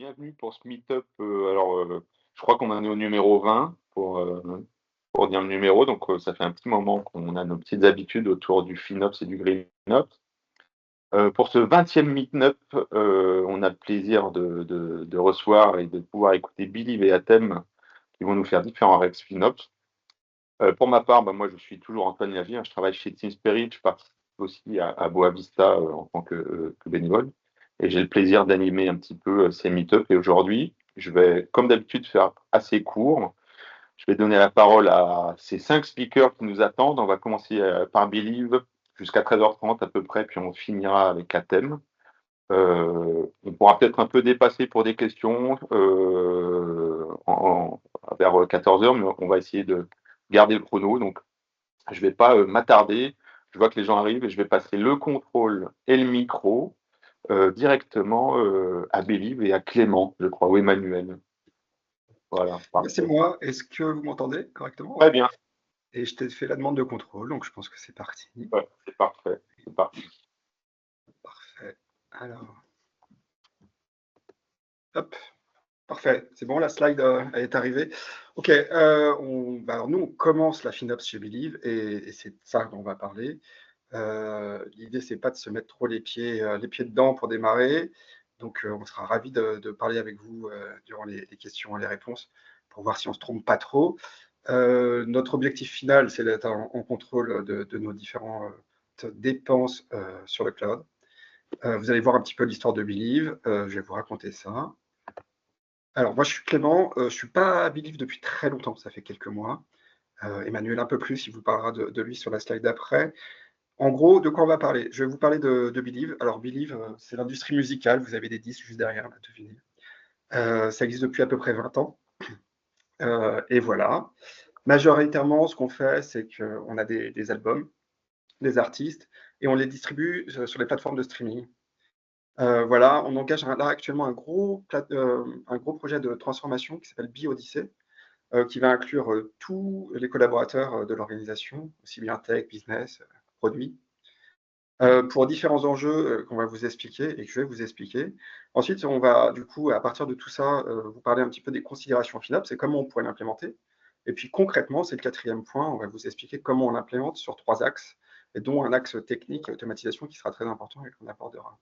bienvenue pour ce meet-up. Je crois qu'on en est au numéro 20 pour dire le numéro. Donc, ça fait un petit moment qu'on a nos petites habitudes autour du FinOps et du GreenOps. Pour ce 20e meet-up, on a le plaisir de recevoir et de pouvoir écouter Believe et Atem qui vont nous faire différents reps FinOps. Pour ma part, moi, je suis toujours Antoine Lavier, hein, je travaille chez Team Spirit, je participe aussi à Boa Vista en tant que bénévole. Et j'ai le plaisir d'animer un petit peu ces meet-ups. Et aujourd'hui, je vais, comme d'habitude, faire assez court. Je vais donner la parole à ces 5 speakers qui nous attendent. On va commencer par Believe jusqu'à 13h30 à peu près, puis on finira avec Atem. On pourra peut-être un peu dépasser pour des questions vers 14h, mais on va essayer de garder le chrono. Donc, je ne vais pas m'attarder. Je vois que les gens arrivent et je vais passer le contrôle et le micro directement à Believe et à Clément, je crois, ou Emmanuel. Voilà, C'est parfait. moi. Est-ce que vous m'entendez correctement? Très bien. Et je t'ai fait la demande de contrôle, donc je pense que c'est parti. Ouais, c'est parfait. C'est parti. Parfait. Alors, hop, parfait. C'est bon, la slide est arrivée. OK, alors nous, on commence la FinOps chez Believe et c'est de ça dont on va parler. L'idée, c'est pas de se mettre trop les pieds dedans pour démarrer. Donc, on sera ravis de parler avec vous durant les questions et les réponses pour voir si on se trompe pas trop. Notre objectif final, c'est d'être en contrôle de nos différentes dépenses sur le cloud. Vous allez voir un petit peu l'histoire de Believe. Je vais vous raconter ça. Alors, moi, je suis Clément. Je ne suis pas à Believe depuis très longtemps. Ça fait quelques mois. Emmanuel, un peu plus. Il vous parlera de lui sur la slide d'après. En gros, de quoi on va parler? Je vais vous parler de Believe. Alors, Believe, c'est l'industrie musicale. Vous avez des disques juste derrière, là, devinez. Ça existe depuis à peu près 20 ans. Et voilà. Majoritairement, ce qu'on fait, c'est qu'on a des albums, des artistes, et on les distribue sur les plateformes de streaming. Voilà, on engage là actuellement un gros projet de transformation qui s'appelle Odyssey, qui va inclure tous les collaborateurs de l'organisation, aussi bien tech, business, produits, pour différents enjeux qu'on va vous expliquer et que je vais vous expliquer. Ensuite, on va du coup, à partir de tout ça, vous parler un petit peu des considérations FinOps et comment on pourrait l'implémenter. Et puis concrètement, c'est le 4e point, on va vous expliquer comment on l'implémente sur 3 axes, et dont un axe technique et automatisation qui sera très important et qu'on abordera.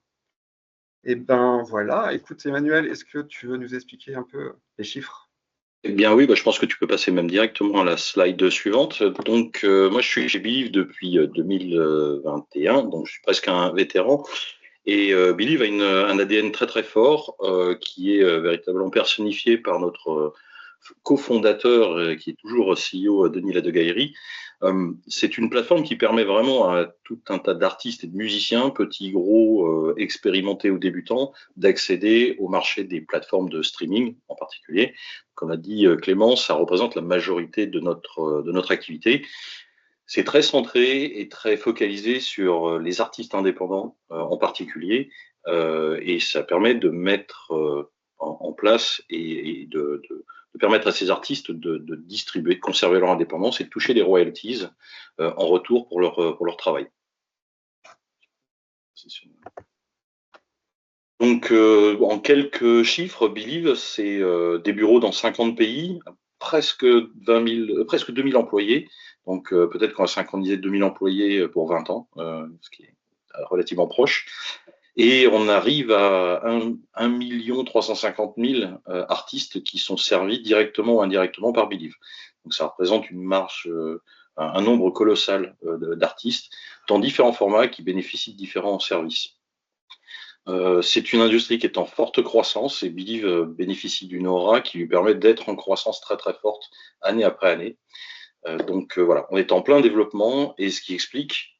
Et ben voilà, écoute Emmanuel, est-ce que tu veux nous expliquer un peu les chiffres? Eh bien oui, je pense que tu peux passer même directement à la slide suivante. Donc moi je suis chez Believe depuis 2021, donc je suis presque un vétéran. Et Believe a un ADN très très fort qui est véritablement personnifié par notre cofondateur qui est toujours CEO Denis Ladegaillerie. C'est une plateforme qui permet vraiment à tout un tas d'artistes et de musiciens, petits, gros, expérimentés ou débutants, d'accéder au marché des plateformes de streaming en particulier. Comme a dit Clément, ça représente la majorité de notre activité. C'est très centré et très focalisé sur les artistes indépendants en particulier, et ça permet de mettre en place et de permettre à ces artistes de distribuer, de conserver leur indépendance et de toucher des royalties en retour pour leur travail. Donc, en quelques chiffres, Believe, c'est des bureaux dans 50 pays, presque 2000 employés. Donc, peut-être qu'on va synchroniser 2000 employés pour 20 ans, ce qui est relativement proche. Et on arrive à 1 350 000 artistes qui sont servis directement ou indirectement par Believe. Donc, ça représente une marge, un nombre colossal d'artistes dans différents formats qui bénéficient de différents services. C'est une industrie qui est en forte croissance et Believe bénéficie d'une aura qui lui permet d'être en croissance très très forte année après année. Donc voilà, on est en plein développement et ce qui explique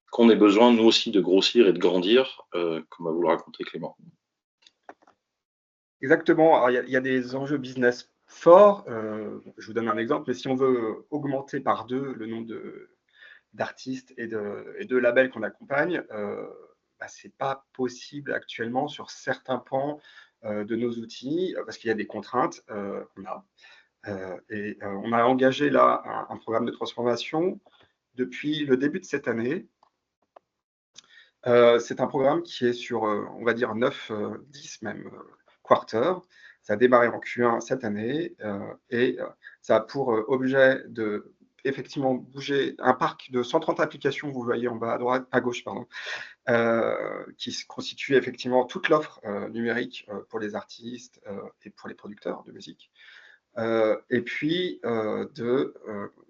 qu'on ait besoin nous aussi de grossir et de grandir, comme va vous le raconter Clément. Exactement. Alors, il y a des enjeux business forts. Je vous donne un exemple, mais si on veut augmenter par 2 le nombre d'artistes et de labels qu'on accompagne, c'est pas possible actuellement sur certains pans de nos outils parce qu'il y a des contraintes qu'on a. On a engagé là un programme de transformation depuis le début de cette année. C'est un programme qui est sur, on va dire 9, 10 même quarter. Ça a démarré en Q1 cette année et ça a pour objet de effectivement bouger un parc de 130 applications, vous voyez en bas à droite, à gauche, pardon, qui constitue effectivement toute l'offre numérique pour les artistes et pour les producteurs de musique. Et puis de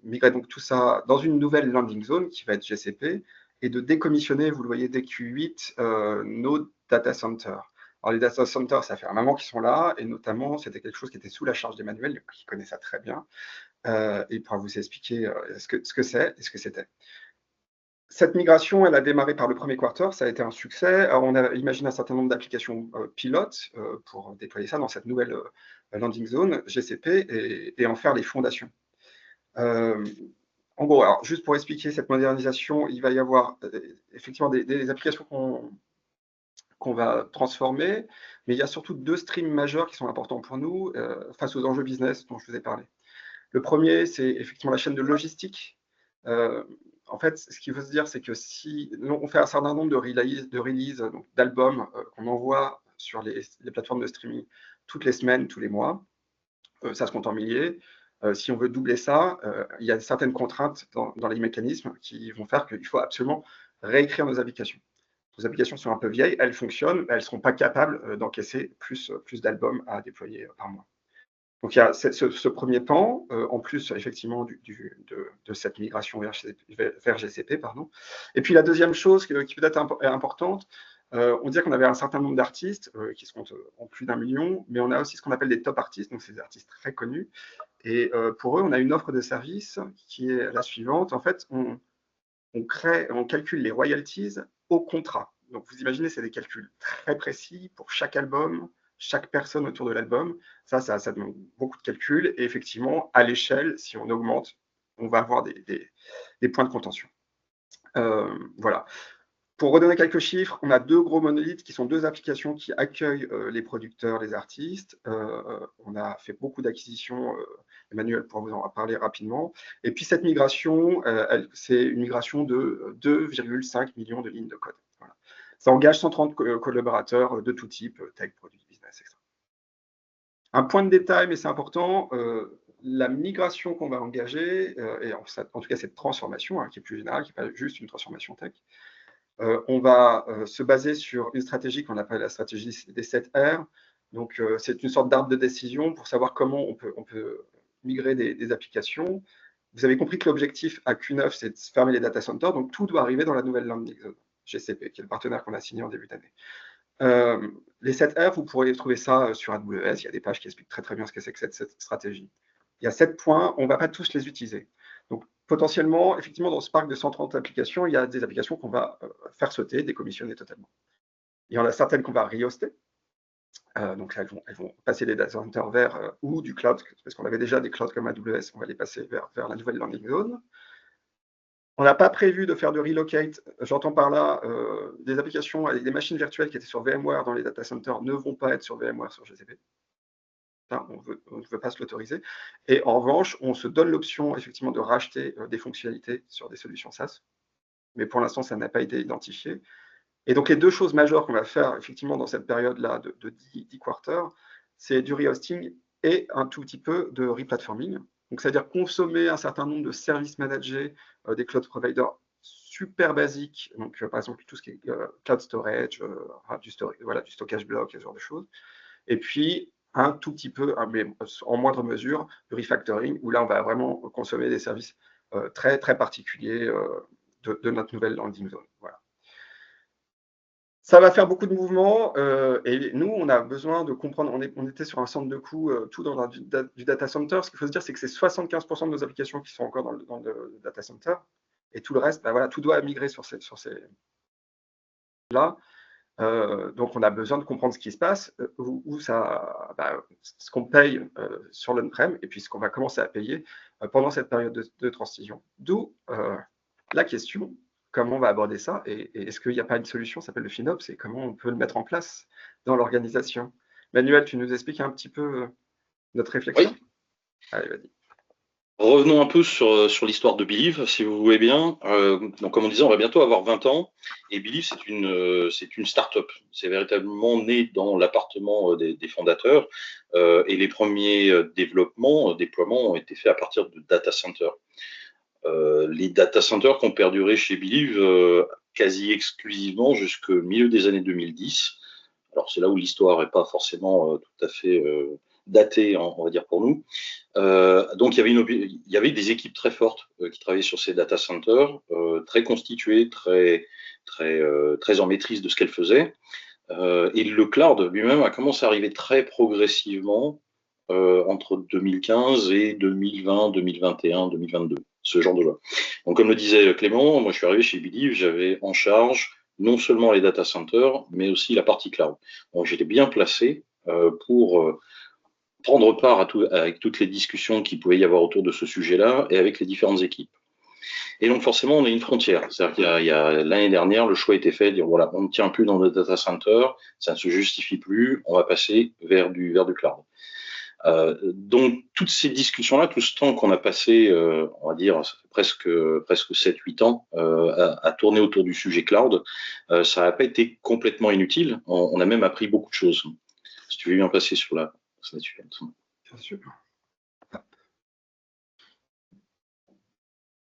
migrer donc tout ça dans une nouvelle landing zone qui va être GCP et de décommissionner, vous le voyez dès Q8, nos data centers. Alors les data centers, ça fait un moment qu'ils sont là, et notamment c'était quelque chose qui était sous la charge d'Emmanuel, qui connaît ça très bien, et il pourra vous expliquer ce que c'est et ce que c'était. Cette migration, elle a démarré par le premier quarter, ça a été un succès. Alors, on a imaginé un certain nombre d'applications pilotes pour déployer ça dans cette nouvelle landing zone GCP et en faire les fondations. En gros, alors, juste pour expliquer cette modernisation, il va y avoir effectivement des applications qu'on va transformer, mais il y a surtout deux streams majeurs qui sont importants pour nous face aux enjeux business dont je vous ai parlé. Le premier, c'est effectivement la chaîne de logistique. En fait, ce qu'il faut se dire, c'est que si on fait un certain nombre de releases d'albums qu'on envoie sur les plateformes de streaming toutes les semaines, tous les mois, ça se compte en milliers. Si on veut doubler ça, il y a certaines contraintes dans les mécanismes qui vont faire qu'il faut absolument réécrire nos applications. Nos applications sont un peu vieilles, elles fonctionnent, mais elles ne seront pas capables d'encaisser plus d'albums à déployer par mois. Donc il y a ce premier pan, en plus effectivement de cette migration vers GCP, pardon. Et puis la deuxième chose qui peut être importante, on disait qu'on avait un certain nombre d'artistes qui se comptent en plus d'1 million, mais on a aussi ce qu'on appelle des top artistes, donc c'est des artistes très connus. Et pour eux, on a une offre de service qui est la suivante. En fait, on calcule les royalties au contrat. Donc vous imaginez, c'est des calculs très précis pour chaque album, chaque personne autour de l'album. Ça demande beaucoup de calculs. Et effectivement, à l'échelle, si on augmente, on va avoir des points de contention. Voilà. Pour redonner quelques chiffres, on a deux gros monolithes qui sont deux applications qui accueillent les producteurs, les artistes. On a fait beaucoup d'acquisitions. Emmanuel pourra vous en parler rapidement. Et puis cette migration, c'est une migration de 2,5 millions de lignes de code. Voilà. Ça engage 130 collaborateurs de tout type, tech, produit, business, etc. Un point de détail, mais c'est important, la migration qu'on va engager, et en tout cas cette transformation, qui est plus générale, qui n'est pas juste une transformation tech, on va se baser sur une stratégie qu'on appelle la stratégie des 7 R. Donc, c'est une sorte d'arbre de décision pour savoir comment on peut migrer des applications. Vous avez compris que l'objectif à Q9, c'est de fermer les data centers. Donc, tout doit arriver dans la nouvelle landing zone GCP, qui est le partenaire qu'on a signé en début d'année. Les 7 R, vous pourrez trouver ça sur AWS. Il y a des pages qui expliquent très très bien ce que c'est que cette stratégie. Il y a 7 points, on ne va pas tous les utiliser. Donc, potentiellement, effectivement, dans ce parc de 130 applications, il y a des applications qu'on va faire sauter, décommissionner totalement. Il y en a certaines qu'on va rehoster. Donc, elles vont passer des data centers vers ou du cloud, parce qu'on avait déjà des clouds comme AWS, on va les passer vers la nouvelle landing zone. On n'a pas prévu de faire de relocate. J'entends par là des applications avec des machines virtuelles qui étaient sur VMware dans les data centers ne vont pas être sur VMware sur GCP. On ne veut pas se l'autoriser. Et en revanche, on se donne l'option effectivement de racheter des fonctionnalités sur des solutions SaaS. Mais pour l'instant, ça n'a pas été identifié. Et donc, les deux choses majeures qu'on va faire effectivement dans cette période-là de 10 quarters, c'est du rehosting et un tout petit peu de replatforming. Donc, c'est-à-dire consommer un certain nombre de services managés des cloud providers super basiques. Donc, par exemple, tout ce qui est cloud storage, du stockage block, ce genre de choses. Et puis, un tout petit peu, mais en moindre mesure, de refactoring, où là, on va vraiment consommer des services très, très particuliers de notre nouvelle landing zone. Voilà. Ça va faire beaucoup de mouvements et nous, on a besoin de comprendre, on était sur un centre de coûts tout dans du data center. Ce qu'il faut se dire, c'est que c'est 75% de nos applications qui sont encore dans le data center et tout le reste, voilà, tout doit migrer sur ces là. Donc, on a besoin de comprendre ce qui se passe, où ça, ce qu'on paye sur l'on-prem et puis ce qu'on va commencer à payer pendant cette période de transition. D'où la question, comment on va aborder ça et est-ce qu'il n'y a pas une solution, ça s'appelle le FinOps, et comment on peut le mettre en place dans l'organisation. Manuel, tu nous expliques un petit peu notre réflexion? Oui. Allez, vas-y. Revenons un peu sur l'histoire de Believe, si vous voulez bien. Donc, comme on disait, on va bientôt avoir 20 ans. Et Believe, c'est une start-up. C'est véritablement né dans l'appartement des fondateurs. Et les premiers déploiements ont été faits à partir de data centers. Les data centers qui ont perduré chez Believe quasi exclusivement jusqu'au milieu des années 2010. Alors, c'est là où l'histoire n'est pas forcément tout à fait datée, on va dire, pour nous. Donc, il y avait des équipes très fortes qui travaillaient sur ces data centers, très constituées, très en maîtrise de ce qu'elles faisaient. Et le cloud lui-même a commencé à arriver très progressivement entre 2015 et 2020, 2021, 2022, ce genre de là. Donc, comme le disait Clément, moi je suis arrivé chez Believe, j'avais en charge non seulement les data centers, mais aussi la partie cloud. Donc, j'étais bien placé pour prendre part avec toutes les discussions qu'il pouvait y avoir autour de ce sujet-là et avec les différentes équipes. Et donc forcément, on a une frontière. C'est-à-dire qu'il y a l'année dernière, le choix a été fait de dire voilà, on ne tient plus dans le data center, ça ne se justifie plus, on va passer vers du cloud. Donc toutes ces discussions-là, tout ce temps qu'on a passé, on va dire ça fait presque 7-8 ans à tourner autour du sujet cloud, ça n'a pas été complètement inutile. On a même appris beaucoup de choses. Si tu veux bien passer sur la slide suivante. Bien sûr.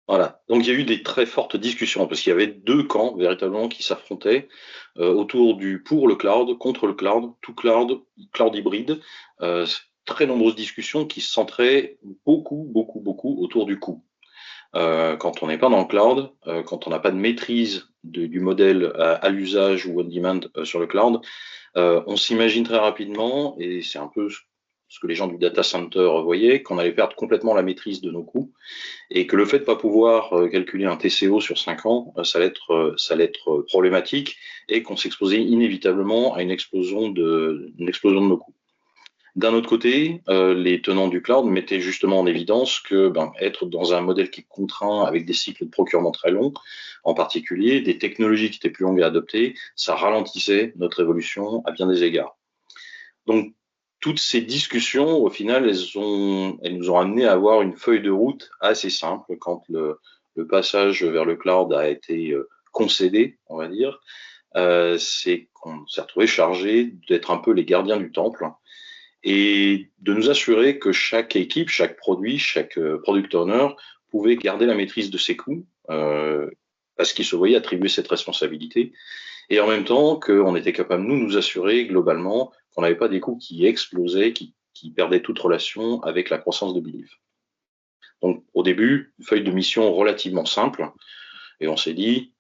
Voilà. Donc il y a eu des très fortes discussions parce qu'il y avait deux camps véritablement qui s'affrontaient autour du pour le cloud, contre le cloud, tout cloud, cloud hybride. Très nombreuses discussions qui se centraient beaucoup autour du coût. Quand on n'est pas dans le cloud, quand on n'a pas de maîtrise du modèle à l'usage ou on demand sur le cloud, on s'imagine très rapidement, et c'est un peu ce que les gens du data center voyaient, qu'on allait perdre complètement la maîtrise de nos coûts et que le fait de ne pas pouvoir calculer un TCO sur 5 ans, ça allait être problématique et qu'on s'exposait inévitablement à une explosion de nos coûts. D'un autre côté, les tenants du cloud mettaient justement en évidence que être dans un modèle qui est contraint avec des cycles de procurement très longs, en particulier des technologies qui étaient plus longues à adopter, ça ralentissait notre évolution à bien des égards. Donc, toutes ces discussions, au final, elles nous ont amené à avoir une feuille de route assez simple quand le passage vers le cloud a été concédé, on va dire. C'est qu'on s'est retrouvé chargé d'être un peu les gardiens du temple et de nous assurer que chaque équipe, chaque produit, chaque product owner pouvait garder la maîtrise de ses coûts parce qu'il se voyait attribuer cette responsabilité. Et en même temps qu'on était capable, nous assurer globalement qu'on n'avait pas des coûts qui explosaient, qui perdaient toute relation avec la croissance de Believe. Donc au début, une feuille de mission relativement simple, et on s'est dit,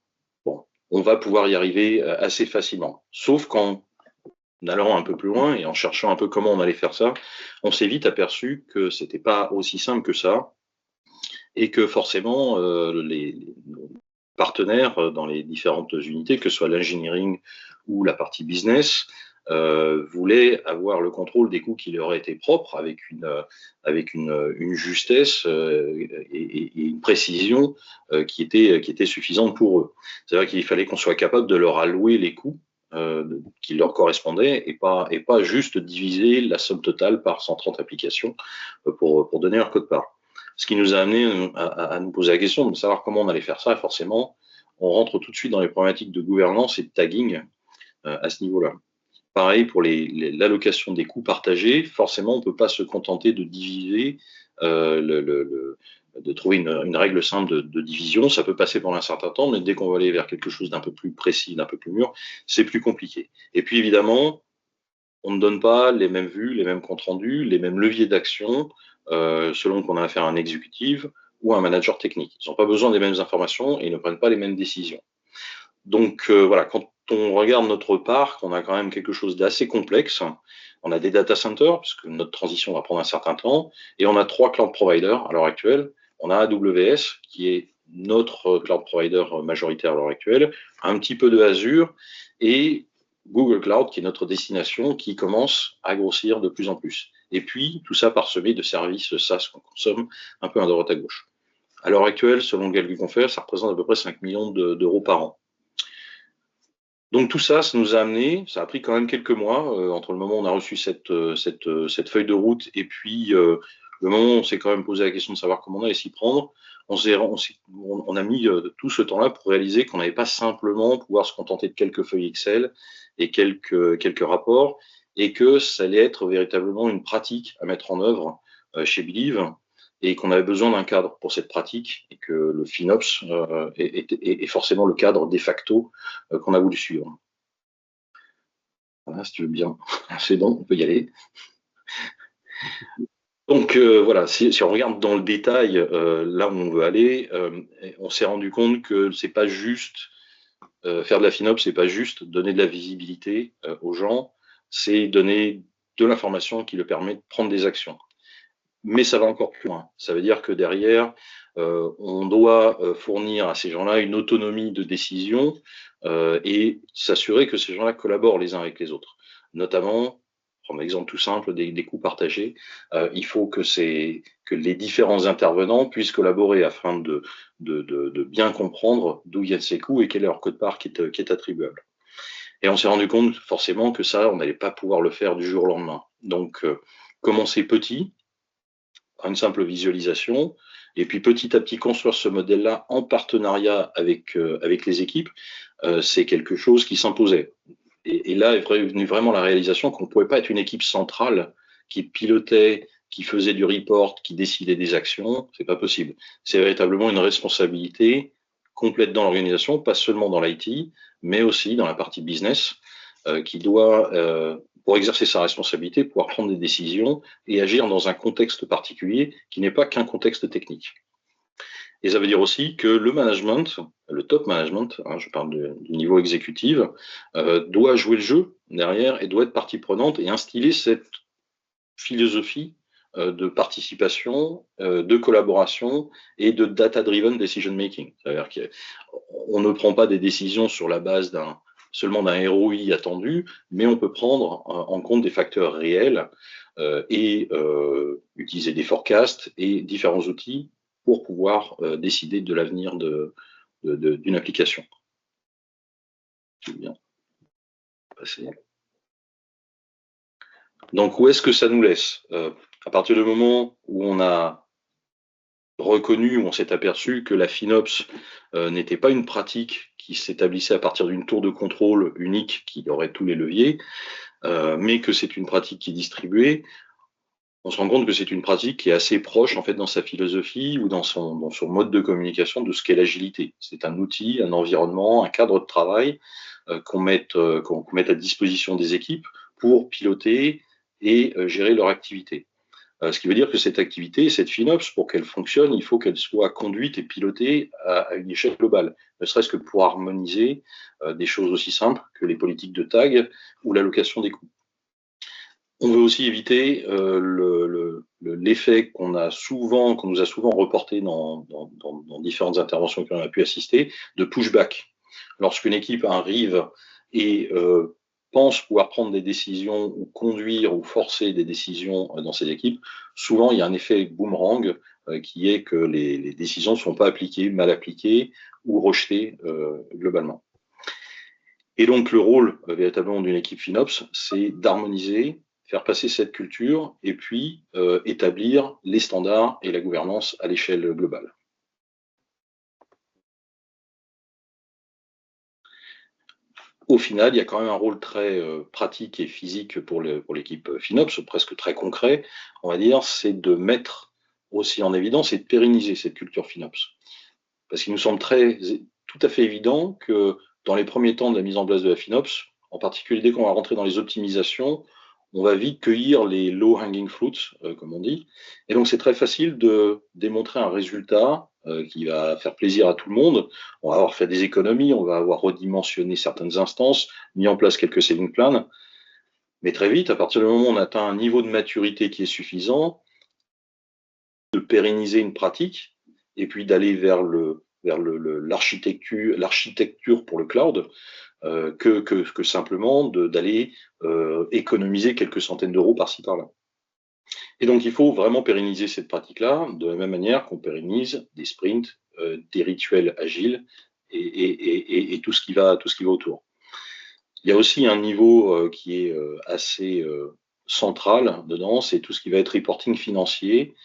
bon, on va pouvoir y arriver assez facilement. Sauf qu'en allant un peu plus loin et en cherchant un peu comment on allait faire ça, on s'est vite aperçu que c'était pas aussi simple que ça, et que forcément les partenaires dans les différentes unités, que ce soit l'engineering ou la partie business, voulaient avoir le contrôle des coûts qui leur étaient propres avec une justesse et une précision qui était suffisante pour eux. C'est-à-dire qu'il fallait qu'on soit capable de leur allouer les coûts qui leur correspondaient et pas juste diviser la somme totale par 130 applications pour donner un code part. Ce qui nous a amené à nous poser la question de savoir comment on allait faire ça. Et forcément, on rentre tout de suite dans les problématiques de gouvernance et de tagging à ce niveau-là. Pareil pour l'allocation des coûts partagés. Forcément, on ne peut pas se contenter de diviser, de trouver une règle simple de division. Ça peut passer pendant un certain temps, mais dès qu'on va aller vers quelque chose d'un peu plus précis, d'un peu plus mûr, c'est plus compliqué. Et puis évidemment, on ne donne pas les mêmes vues, les mêmes comptes rendus, les mêmes leviers d'action selon qu'on a affaire à un exécutif ou à un manager technique. Ils n'ont pas besoin des mêmes informations et ils ne prennent pas les mêmes décisions. Donc voilà, quand on regarde notre parc, on a quand même quelque chose d'assez complexe. On a des data centers, puisque notre transition va prendre un certain temps, et on a 3 cloud providers à l'heure actuelle. On a AWS, qui est notre cloud provider majoritaire à l'heure actuelle, un petit peu de Azure, et Google Cloud, qui est notre destination, qui commence à grossir de plus en plus. Et puis, tout ça parsemé de services SaaS qu'on consomme un peu à droite à gauche. À l'heure actuelle, selon le calcul qu'on fait, ça représente à peu près 5 millions d'euros par an. Donc tout ça, ça nous a amené, ça a pris quand même quelques mois entre le moment où on a reçu cette feuille de route et puis le moment où on s'est quand même posé la question de savoir comment on allait s'y prendre, on a mis tout ce temps-là pour réaliser qu'on n'allait pas simplement pouvoir se contenter de quelques feuilles Excel et quelques rapports, et que ça allait être véritablement une pratique à mettre en œuvre chez Believe, et qu'on avait besoin d'un cadre pour cette pratique, et que le FinOps est forcément le cadre de facto qu'on a voulu suivre. Voilà, si tu veux bien. C'est bon, on peut y aller. Donc voilà, si on regarde dans le détail là où on veut aller, on s'est rendu compte que c'est pas juste faire de la FinOps, c'est pas juste donner de la visibilité aux gens, c'est donner de l'information qui leur permet de prendre des actions. Mais ça va encore plus loin. Ça veut dire que derrière, on doit fournir à ces gens-là une autonomie de décision et s'assurer que ces gens-là collaborent les uns avec les autres. Notamment, prendre un exemple tout simple, des coûts partagés. Il faut que les différents intervenants puissent collaborer afin de bien comprendre d'où viennent ces coûts et quel est leur code-part qui est attribuable. Et on s'est rendu compte forcément que ça, on n'allait pas pouvoir le faire du jour au lendemain. Donc, commencer petit, par une simple visualisation, et puis petit à petit construire ce modèle-là en partenariat avec les équipes, c'est quelque chose qui s'imposait. Et là est venue vraiment la réalisation qu'on ne pouvait pas être une équipe centrale qui pilotait, qui faisait du report, qui décidait des actions. C'est pas possible. C'est véritablement une responsabilité complète dans l'organisation, pas seulement dans l'IT, mais aussi dans la partie business, qui doit, pour exercer sa responsabilité, pouvoir prendre des décisions et agir dans un contexte particulier qui n'est pas qu'un contexte technique. Et ça veut dire aussi que le management, le top management, je parle du niveau exécutif, doit jouer le jeu derrière et doit être partie prenante et instiller cette philosophie de participation, de collaboration et de data-driven decision making. C'est-à-dire qu'on ne prend pas des décisions sur la base seulement d'un ROI attendu, mais on peut prendre en compte des facteurs réels et utiliser des forecasts et différents outils pour pouvoir décider de l'avenir d'une application. Je vais bien passer. Donc, où est-ce que ça nous laisse à partir du moment où on a reconnu, où on s'est aperçu que la FinOps n'était pas une pratique qui s'établissait à partir d'une tour de contrôle unique qui aurait tous les leviers, mais que c'est une pratique qui est distribuée, on se rend compte que c'est une pratique qui est assez proche en fait dans sa philosophie ou dans son mode de communication de ce qu'est l'agilité. C'est un outil, un environnement, un cadre de travail qu'on mette à disposition des équipes pour piloter et gérer leur activité. Ce qui veut dire que cette activité, cette FinOps, pour qu'elle fonctionne, il faut qu'elle soit conduite et pilotée à une échelle globale, ne serait-ce que pour harmoniser des choses aussi simples que les politiques de tag ou l'allocation des coûts. On veut aussi éviter l'effet qu'on nous a souvent reporté dans différentes interventions qu'on a pu assister, de pushback. Lorsqu'une équipe arrive et pense pouvoir prendre des décisions ou conduire ou forcer des décisions dans ces équipes, souvent il y a un effet boomerang qui est que les décisions ne sont pas appliquées, mal appliquées ou rejetées globalement. Et donc le rôle véritablement d'une équipe FinOps, c'est d'harmoniser, faire passer cette culture et puis établir les standards et la gouvernance à l'échelle globale. Au final, il y a quand même un rôle très pratique et physique pour l'équipe FinOps, presque très concret, on va dire, c'est de mettre aussi en évidence et de pérenniser cette culture FinOps. Parce qu'il nous semble tout à fait évident que dans les premiers temps de la mise en place de la FinOps, en particulier dès qu'on va rentrer dans les optimisations, on va vite cueillir les low-hanging fruits, comme on dit. Et donc, c'est très facile de démontrer un résultat qui va faire plaisir à tout le monde. On va avoir fait des économies, on va avoir redimensionné certaines instances, mis en place quelques saving plans. Mais très vite, à partir du moment où on atteint un niveau de maturité qui est suffisant, de pérenniser une pratique et puis d'aller vers l'architecture pour le cloud, que simplement d'aller économiser quelques centaines d'euros par-ci par-là. Et donc il faut vraiment pérenniser cette pratique-là de la même manière qu'on pérennise des sprints, des rituels agiles et tout ce qui va autour. Il y a aussi un niveau qui est assez central dedans, c'est tout ce qui va être reporting financier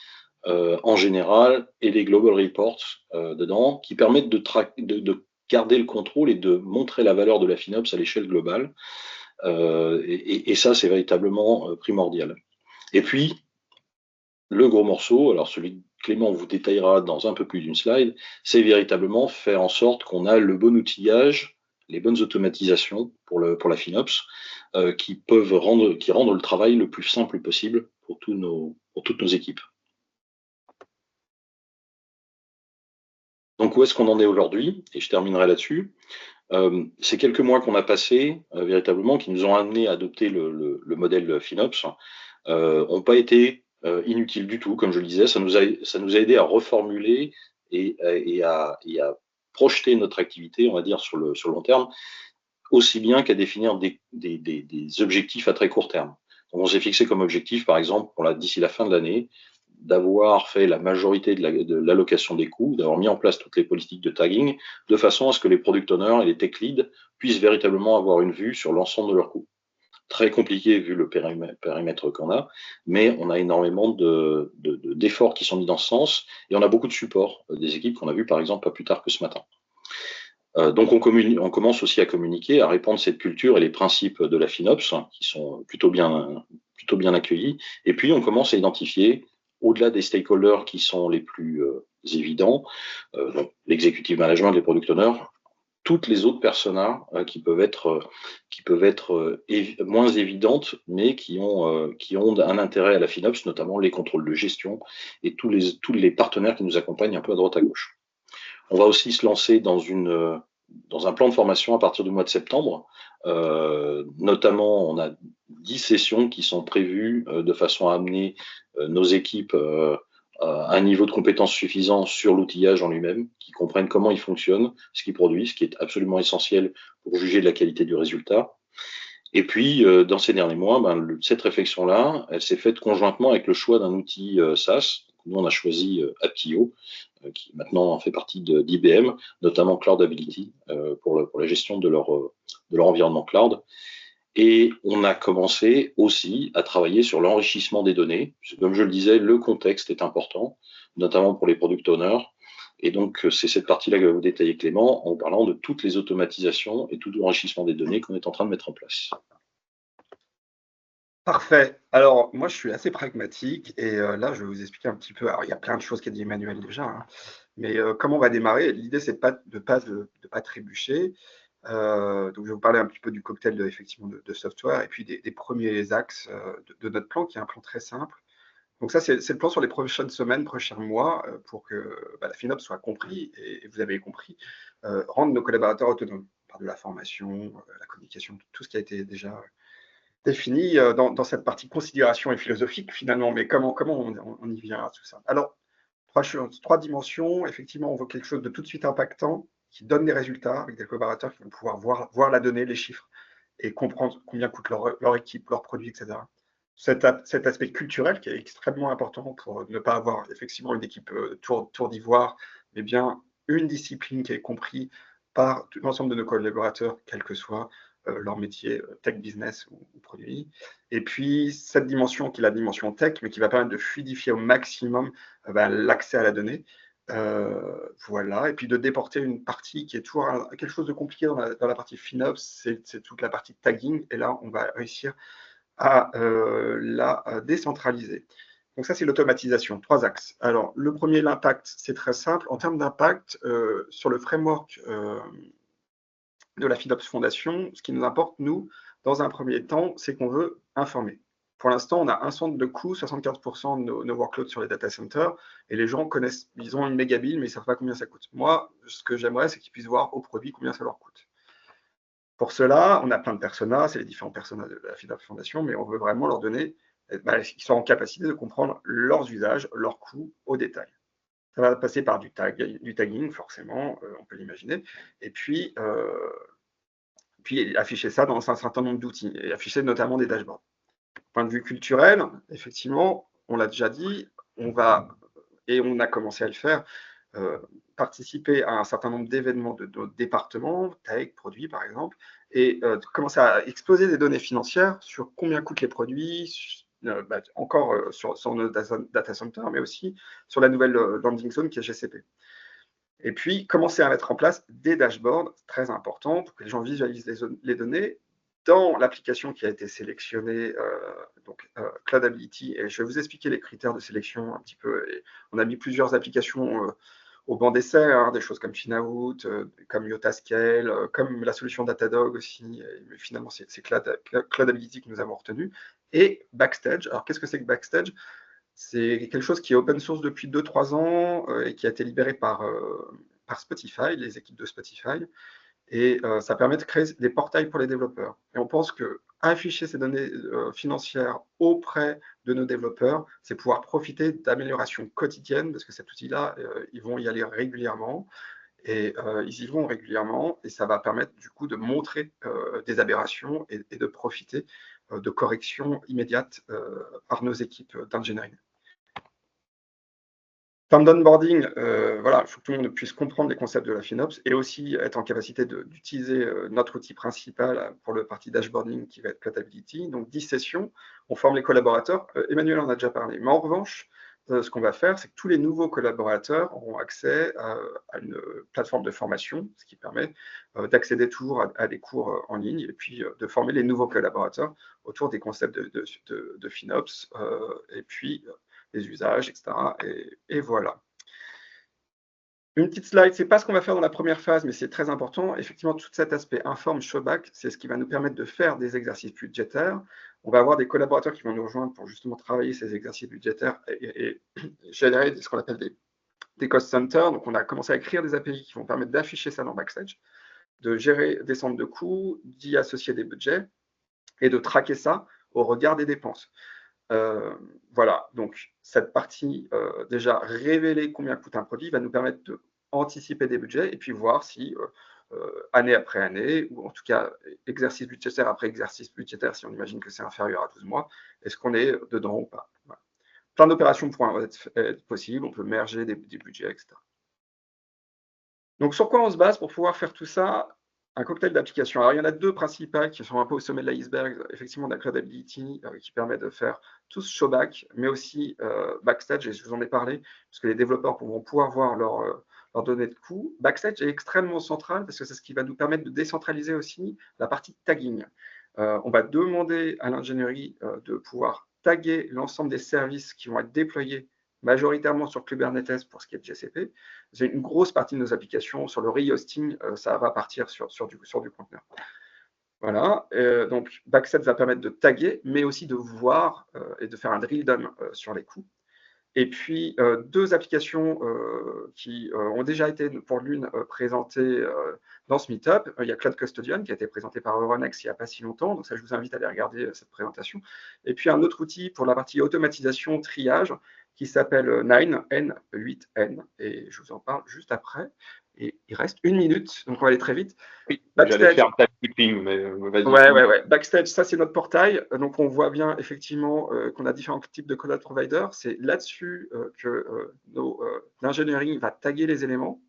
en général et les global reports dedans qui permettent de garder le contrôle et de montrer la valeur de la FinOps à l'échelle globale. Et ça, c'est véritablement primordial. Et puis, le gros morceau, alors celui que Clément vous détaillera dans un peu plus d'une slide, c'est véritablement faire en sorte qu'on a le bon outillage, les bonnes automatisations pour la FinOps, qui rendent le travail le plus simple possible pour toutes nos équipes. Donc où est-ce qu'on en est aujourd'hui? Et je terminerai là-dessus. Ces quelques mois qu'on a passés, véritablement, qui nous ont amenés à adopter le modèle FinOps, n'ont pas été inutiles du tout. Comme je le disais, ça nous a aidé à reformuler et à projeter notre activité, on va dire, sur le long terme, aussi bien qu'à définir des objectifs à très court terme. Donc on s'est fixé comme objectif, par exemple, d'ici la fin de l'année, d'avoir fait la majorité de l'allocation des coûts, d'avoir mis en place toutes les politiques de tagging, de façon à ce que les product owners et les tech leads puissent véritablement avoir une vue sur l'ensemble de leurs coûts. Très compliqué vu le périmètre qu'on a, mais on a énormément d'efforts qui sont mis dans ce sens, et on a beaucoup de support des équipes qu'on a vu par exemple pas plus tard que ce matin. Donc on commence aussi à communiquer, à répandre cette culture et les principes de la FinOps, qui sont plutôt bien accueillis, et puis on commence à identifier, au-delà des stakeholders qui sont les plus évidents, donc l'executive management, les product owners, toutes les autres personas qui peuvent être moins évidentes, mais qui ont un intérêt à la FinOps, notamment les contrôles de gestion et tous les partenaires qui nous accompagnent un peu à droite à gauche. On va aussi se lancer dans un plan de formation à partir du mois de septembre. Notamment, on a 10 sessions qui sont prévues de façon à amener nos équipes à un niveau de compétence suffisant sur l'outillage en lui-même, qui comprennent comment il fonctionne, ce qu'il produit, ce qui est absolument essentiel pour juger de la qualité du résultat. Et puis, dans ces derniers mois, cette réflexion-là, elle s'est faite conjointement avec le choix d'un outil SaaS. Nous, on a choisi Apptio, qui maintenant fait partie d'IBM, notamment Cloudability, pour la gestion de leur environnement cloud. Et on a commencé aussi à travailler sur l'enrichissement des données. Comme je le disais, le contexte est important, notamment pour les product owners. Et donc, c'est cette partie-là que va vous détailler Clément en parlant de toutes les automatisations et tout l'enrichissement des données qu'on est en train de mettre en place. Parfait. Alors, moi, je suis assez pragmatique et là, je vais vous expliquer un petit peu. Alors, il y a plein de choses qu'a dit Emmanuel déjà, hein, mais comment on va démarrer? L'idée, c'est de pas trébucher. Donc, je vais vous parler un petit peu du cocktail effectivement de software et puis des premiers axes de notre plan, qui est un plan très simple. Donc ça, c'est le plan sur les prochaines semaines, prochains mois, pour que la FinOps soit compris, et vous avez compris, rendre nos collaborateurs autonomes par de la formation, la communication, tout ce qui a été déjà défini dans cette partie considération et philosophique finalement. Mais comment on y vient à tout ça? Alors, trois dimensions. Effectivement, on veut quelque chose de tout de suite impactant, qui donne des résultats, avec des collaborateurs qui vont pouvoir voir la donnée, les chiffres, et comprendre combien coûte leur équipe, leurs produits, etc. Cet aspect culturel qui est extrêmement important pour ne pas avoir effectivement une équipe tour d'ivoire, mais bien une discipline qui est comprise par l'ensemble de nos collaborateurs, quel que soit leur métier, tech, business ou produit. Et puis cette dimension qui est la dimension tech, mais qui va permettre de fluidifier au maximum l'accès à la donnée. Voilà, et puis de déporter une partie qui est toujours quelque chose de compliqué dans la partie FinOps, c'est toute la partie tagging, et là on va réussir à la décentraliser. Donc ça, c'est l'automatisation, 3 axes. Alors, le premier, l'impact, c'est très simple. En termes d'impact, sur le framework de la FinOps Foundation, ce qui nous importe, nous, dans un premier temps, c'est qu'on veut informer. Pour l'instant, on a un centre de coût, 75% de nos workloads sur les data centers, et les gens connaissent, ils ont une méga bill, mais ils ne savent pas combien ça coûte. Moi, ce que j'aimerais, c'est qu'ils puissent voir au produit combien ça leur coûte. Pour cela, on a plein de personas, c'est les différents personas de la FinOps Foundation, mais on veut vraiment leur donner, qu'ils soient en capacité de comprendre leurs usages, leurs coûts au détail. Ça va passer par du tagging, forcément, on peut l'imaginer, et puis afficher ça dans un certain nombre d'outils, et afficher notamment des dashboards. Point de vue culturel, effectivement, on l'a déjà dit, on a commencé à le faire, participer à un certain nombre d'événements de notre département, tech, produits par exemple, et commencer à exposer des données financières sur combien coûtent les produits, encore sur nos data centers, mais aussi sur la nouvelle landing zone qui est GCP. Et puis, commencer à mettre en place des dashboards très importants pour que les gens visualisent les données dans l'application qui a été sélectionnée, Cloudability. Et je vais vous expliquer les critères de sélection un petit peu. Et on a mis plusieurs applications au banc d'essai, des choses comme Finaout, comme Yotascale, comme la solution Datadog aussi. Mais finalement, c'est Cloudability que nous avons retenu. Et Backstage. Alors, qu'est-ce que c'est que Backstage ? C'est quelque chose qui est open source depuis 2-3 ans et qui a été libéré par Spotify, les équipes de Spotify. Et ça permet de créer des portails pour les développeurs. Et on pense que afficher ces données financières auprès de nos développeurs, c'est pouvoir profiter d'améliorations quotidiennes, parce que cet outil-là, ils vont y aller régulièrement. Et ils y vont régulièrement, et ça va permettre du coup de montrer des aberrations et de profiter de corrections immédiates par nos équipes d'ingénierie. En termes d'onboarding, voilà, il faut que tout le monde puisse comprendre les concepts de la FinOps et aussi être en capacité d'utiliser notre outil principal pour le partie dashboarding qui va être Cloudability. Donc 10 sessions, on forme les collaborateurs. Emmanuel en a déjà parlé, mais en revanche, ce qu'on va faire, c'est que tous les nouveaux collaborateurs auront accès à une plateforme de formation, ce qui permet d'accéder toujours à des cours en ligne et puis de former les nouveaux collaborateurs autour des concepts de FinOps et puis les usages, etc. Et voilà. Une petite slide, ce n'est pas ce qu'on va faire dans la première phase, mais c'est très important. Effectivement, tout cet aspect informe, showback, c'est ce qui va nous permettre de faire des exercices budgétaires. On va avoir des collaborateurs qui vont nous rejoindre pour justement travailler ces exercices budgétaires et générer ce qu'on appelle des cost centers. Donc, on a commencé à écrire des API qui vont permettre d'afficher ça dans Backstage, de gérer des centres de coûts, d'y associer des budgets et de traquer ça au regard des dépenses. Voilà, donc cette partie, déjà révéler combien coûte un produit va nous permettre d'anticiper des budgets et puis voir si, année après année, ou en tout cas exercice budgétaire après exercice budgétaire, si on imagine que c'est inférieur à 12 mois, est-ce qu'on est dedans ou pas. Voilà. Plein d'opérations pourront être possibles, on peut merger des budgets, etc. Donc sur quoi on se base pour pouvoir faire tout ça? Un cocktail d'applications. Alors, il y en a deux principales qui sont un peu au sommet de l'iceberg, effectivement, de la Cloudability, qui permet de faire tout ce showback, mais aussi Backstage, et je vous en ai parlé, puisque les développeurs vont pouvoir voir leurs données de coût. Backstage est extrêmement central, parce que c'est ce qui va nous permettre de décentraliser aussi la partie tagging. On va demander à l'ingénierie de pouvoir taguer l'ensemble des services qui vont être déployés majoritairement sur Kubernetes pour ce qui est de GCP. C'est une grosse partie de nos applications. Sur le rehosting, ça va partir sur du conteneur. Voilà, donc Backstage va permettre de taguer, mais aussi de voir et de faire un drill down sur les coûts. Et puis, deux applications qui ont déjà été, pour l'une, présentées dans ce meetup. Il y a Cloud Custodian, qui a été présenté par Euronext il n'y a pas si longtemps. Donc ça, je vous invite à aller regarder cette présentation. Et puis, un autre outil pour la partie automatisation, triage, qui s'appelle Nine, N8N. Et je vous en parle juste après. Et il reste 1 minute, donc on va aller très vite. Oui, j'allais faire un typing, mais vas-y. Ouais. Backstage, ça c'est notre portail. Donc on voit bien effectivement qu'on a différents types de cloud providers. C'est là-dessus que l'ingénierie va taguer les éléments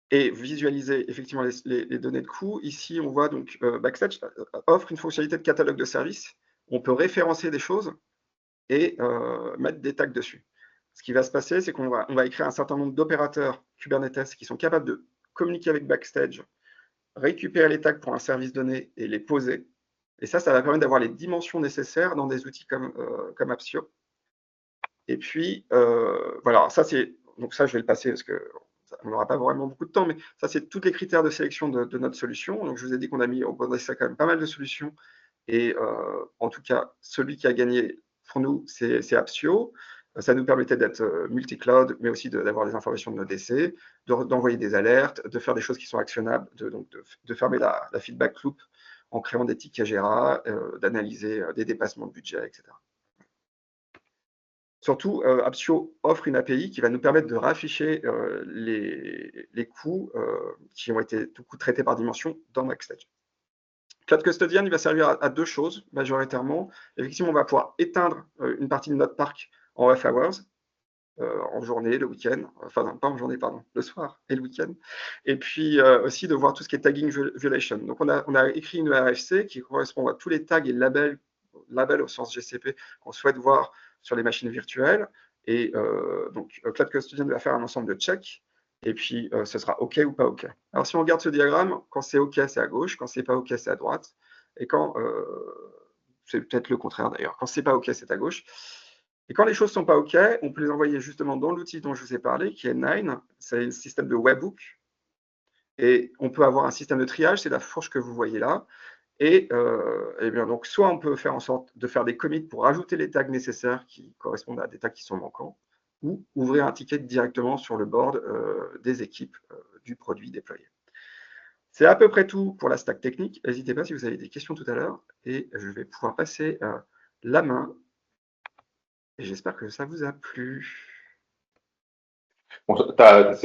et visualiser effectivement les données de coût. Ici, on voit donc Backstage offre une fonctionnalité de catalogue de services. On peut référencer des choses et mettre des tags dessus. Ce qui va se passer, c'est qu'on va écrire un certain nombre d'opérateurs Kubernetes qui sont capables de communiquer avec Backstage, récupérer les tags pour un service donné et les poser. Et ça va permettre d'avoir les dimensions nécessaires dans des outils comme Appsio. Et puis, voilà, donc ça, je vais le passer parce qu'on n'aura pas vraiment beaucoup de temps, mais ça, c'est tous les critères de sélection de notre solution. Donc, je vous ai dit qu'on a mis au banc d'essai quand même pas mal de solutions. Et en tout cas, celui qui a gagné pour nous, c'est Appsio. Ça nous permettait d'être multi-cloud, mais aussi d'avoir des informations de nos décès, d'envoyer des alertes, de faire des choses qui sont actionnables, de fermer la feedback loop en créant des tickets Jira, d'analyser des dépassements de budget, etc. Surtout, Appsio offre une API qui va nous permettre de rafficher les coûts qui ont été traités par dimension dans Backstage. Cloud Custodian, il va servir à deux choses majoritairement. Effectivement, on va pouvoir éteindre une partie de notre parc en off hours. en journée, le week-end, enfin non, pas en journée, pardon, le soir et le week-end. Et puis aussi de voir tout ce qui est tagging violation. Donc on a écrit une RFC qui correspond à tous les tags et labels au sens GCP qu'on souhaite voir sur les machines virtuelles. Et donc Cloud Custodian va faire un ensemble de checks. Et puis ce sera OK ou pas OK. Alors si on regarde ce diagramme, quand c'est OK, c'est à gauche, quand c'est pas OK, c'est à droite. Et quand c'est peut-être le contraire d'ailleurs, quand c'est pas OK, c'est à gauche. Et quand les choses ne sont pas OK, on peut les envoyer justement dans l'outil dont je vous ai parlé, qui est Nine. C'est un système de webhook. Et on peut avoir un système de triage, c'est la fourche que vous voyez là. Et bien donc, soit on peut faire en sorte de faire des commits pour ajouter les tags nécessaires qui correspondent à des tags qui sont manquants, ou ouvrir un ticket directement sur le board des équipes du produit déployé. C'est à peu près tout pour la stack technique. N'hésitez pas si vous avez des questions tout à l'heure. Et je vais pouvoir passer la main. Et j'espère que ça vous a plu. Bon, t'as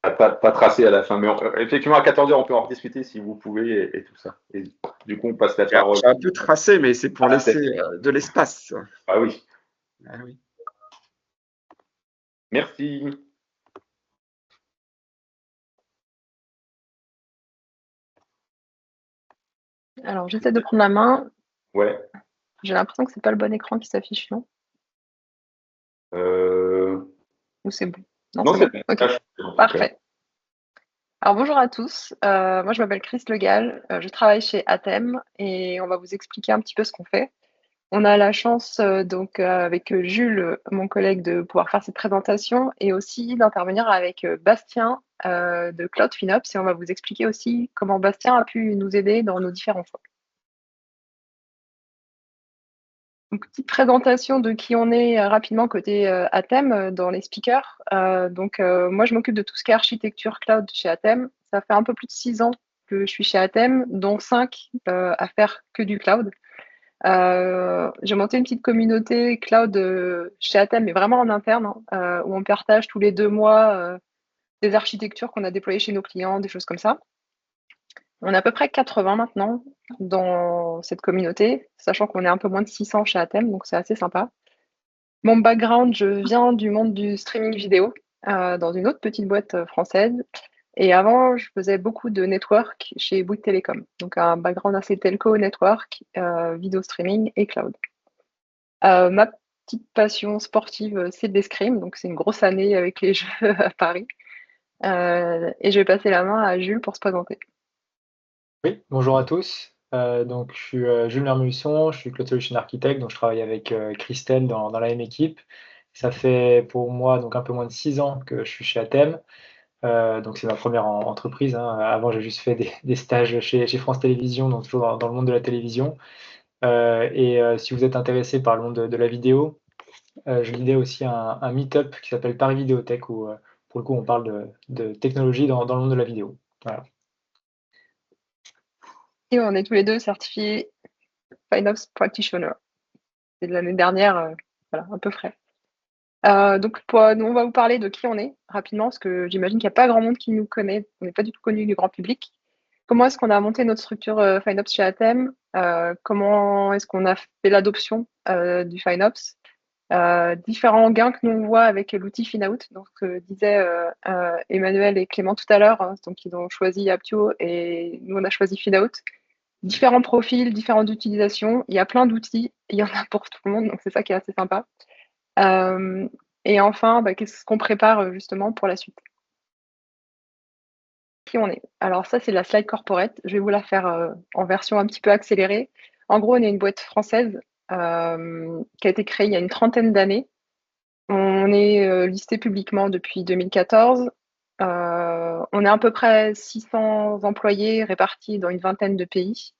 pas tracé à la fin, mais effectivement, à 14h, on peut en rediscuter si vous pouvez et tout ça. Et du coup, on passe la parole. J'ai un peu tracé, mais c'est pour laisser de l'espace. Ah oui. Ah oui. Merci. Alors, j'essaie de prendre la main. Ouais. J'ai l'impression que c'est pas le bon écran qui s'affiche, non? Ou c'est bon? Non, c'est bon. OK. Parfait. Alors, bonjour à tous. Moi, je m'appelle Chris Legal. Je travaille chez Atem et on va vous expliquer un petit peu ce qu'on fait. On a la chance, donc, avec Jules, mon collègue, de pouvoir faire cette présentation et aussi d'intervenir avec Bastien de Cloud FinOps, et on va vous expliquer aussi comment Bastien a pu nous aider dans nos différents choix. Donc, petite présentation de qui on est rapidement côté Atem dans les speakers. Moi, je m'occupe de tout ce qui est architecture cloud chez Atem. Ça fait un peu plus de 6 ans que je suis chez Atem, dont 5 à faire que du cloud. J'ai monté une petite communauté cloud chez Atem, mais vraiment en interne, où on partage tous les 2 mois des architectures qu'on a déployées chez nos clients, des choses comme ça. On est à peu près 80 maintenant dans cette communauté, sachant qu'on est un peu moins de 600 chez Atem, donc c'est assez sympa. Mon background, je viens du monde du streaming vidéo, dans une autre petite boîte française. Et avant, je faisais beaucoup de network chez Bouygues Télécom. Donc un background assez telco, network, vidéo streaming et cloud. Ma petite passion sportive, c'est l'escrime. Donc c'est une grosse année avec les Jeux à Paris. Et je vais passer la main à Jules pour se présenter. Oui, bonjour à tous. Donc, je suis Jules Mermusson, je suis Cloud Solution Architect, donc je travaille avec Christelle dans la même équipe. Ça fait pour moi donc un peu moins de 6 ans que je suis chez Atem. Donc c'est ma première entreprise, hein. Avant, j'ai juste fait des stages chez France Télévisions, donc toujours dans le monde de la télévision. Si vous êtes intéressé par le monde de la vidéo, je lidais aussi un meet-up qui s'appelle Paris Vidéothèque, où pour le coup on parle de technologie dans le monde de la vidéo. Voilà. Et on est tous les deux certifiés FinOps Practitioner. C'est de l'année dernière, voilà, un peu frais. Donc, nous, on va vous parler de qui on est rapidement, parce que j'imagine qu'il n'y a pas grand monde qui nous connaît. On n'est pas du tout connu du grand public. Comment est-ce qu'on a monté notre structure FinOps chez Atem? Comment est-ce qu'on a fait l'adoption du FinOps? Différents gains que nous on voit avec l'outil FinOut. Donc, disaient Emmanuel et Clément tout à l'heure. Hein, donc, ils ont choisi Aptio et nous, on a choisi FinOut. Différents profils, différentes utilisations. Il y a plein d'outils. Il y en a pour tout le monde. Donc, c'est ça qui est assez sympa. Et enfin, qu'est-ce qu'on prépare justement pour la suite? Qui on est? Alors ça, c'est la slide corporate. Je vais vous la faire en version un petit peu accélérée. En gros, on est une boîte française qui a été créée il y a une trentaine d'années. On est listé publiquement depuis 2014. On est à peu près 600 employés répartis dans une vingtaine de pays.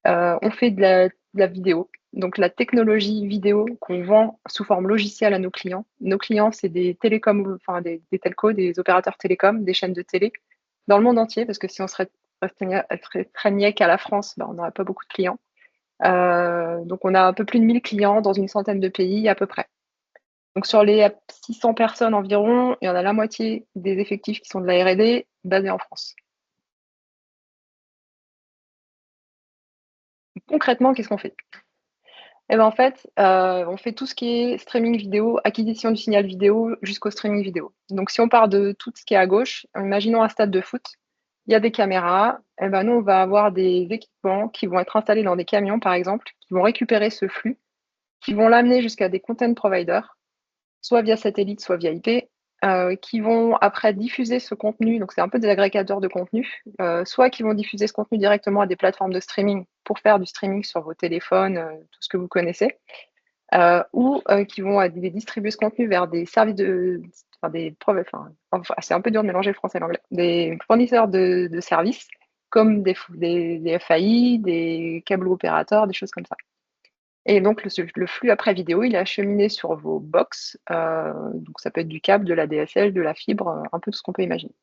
On fait de la vidéo, donc la technologie vidéo qu'on vend sous forme logicielle à nos clients. Nos clients, c'est des télécoms, enfin des telcos, des opérateurs télécoms, des chaînes de télé dans le monde entier, parce que si on se restreignait qu'à la France, on n'aurait pas beaucoup de clients. Donc on a un peu plus de 1000 clients dans une centaine de pays à peu près. Donc sur les 600 personnes environ, il y en a la moitié des effectifs qui sont de la R&D basés en France. Concrètement, qu'est-ce qu'on fait? Et ben en fait, on fait tout ce qui est streaming vidéo, acquisition du signal vidéo jusqu'au streaming vidéo. Donc si on part de tout ce qui est à gauche, imaginons un stade de foot, il y a des caméras, et ben nous on va avoir des équipements qui vont être installés dans des camions par exemple, qui vont récupérer ce flux, qui vont l'amener jusqu'à des content providers, soit via satellite, soit via IP, qui vont après diffuser ce contenu, donc c'est un peu des agrégateurs de contenu, soit qui vont diffuser ce contenu directement à des plateformes de streaming pour faire du streaming sur vos téléphones, tout ce que vous connaissez, ou qui vont distribuer ce contenu vers des services c'est un peu dur de mélanger le français et l'anglais, des fournisseurs de services comme des FAI, des câbles opérateurs, des choses comme ça. Et donc, le flux après vidéo, il est acheminé sur vos box. Donc, ça peut être du câble, de la DSL, de la fibre, un peu tout ce qu'on peut imaginer.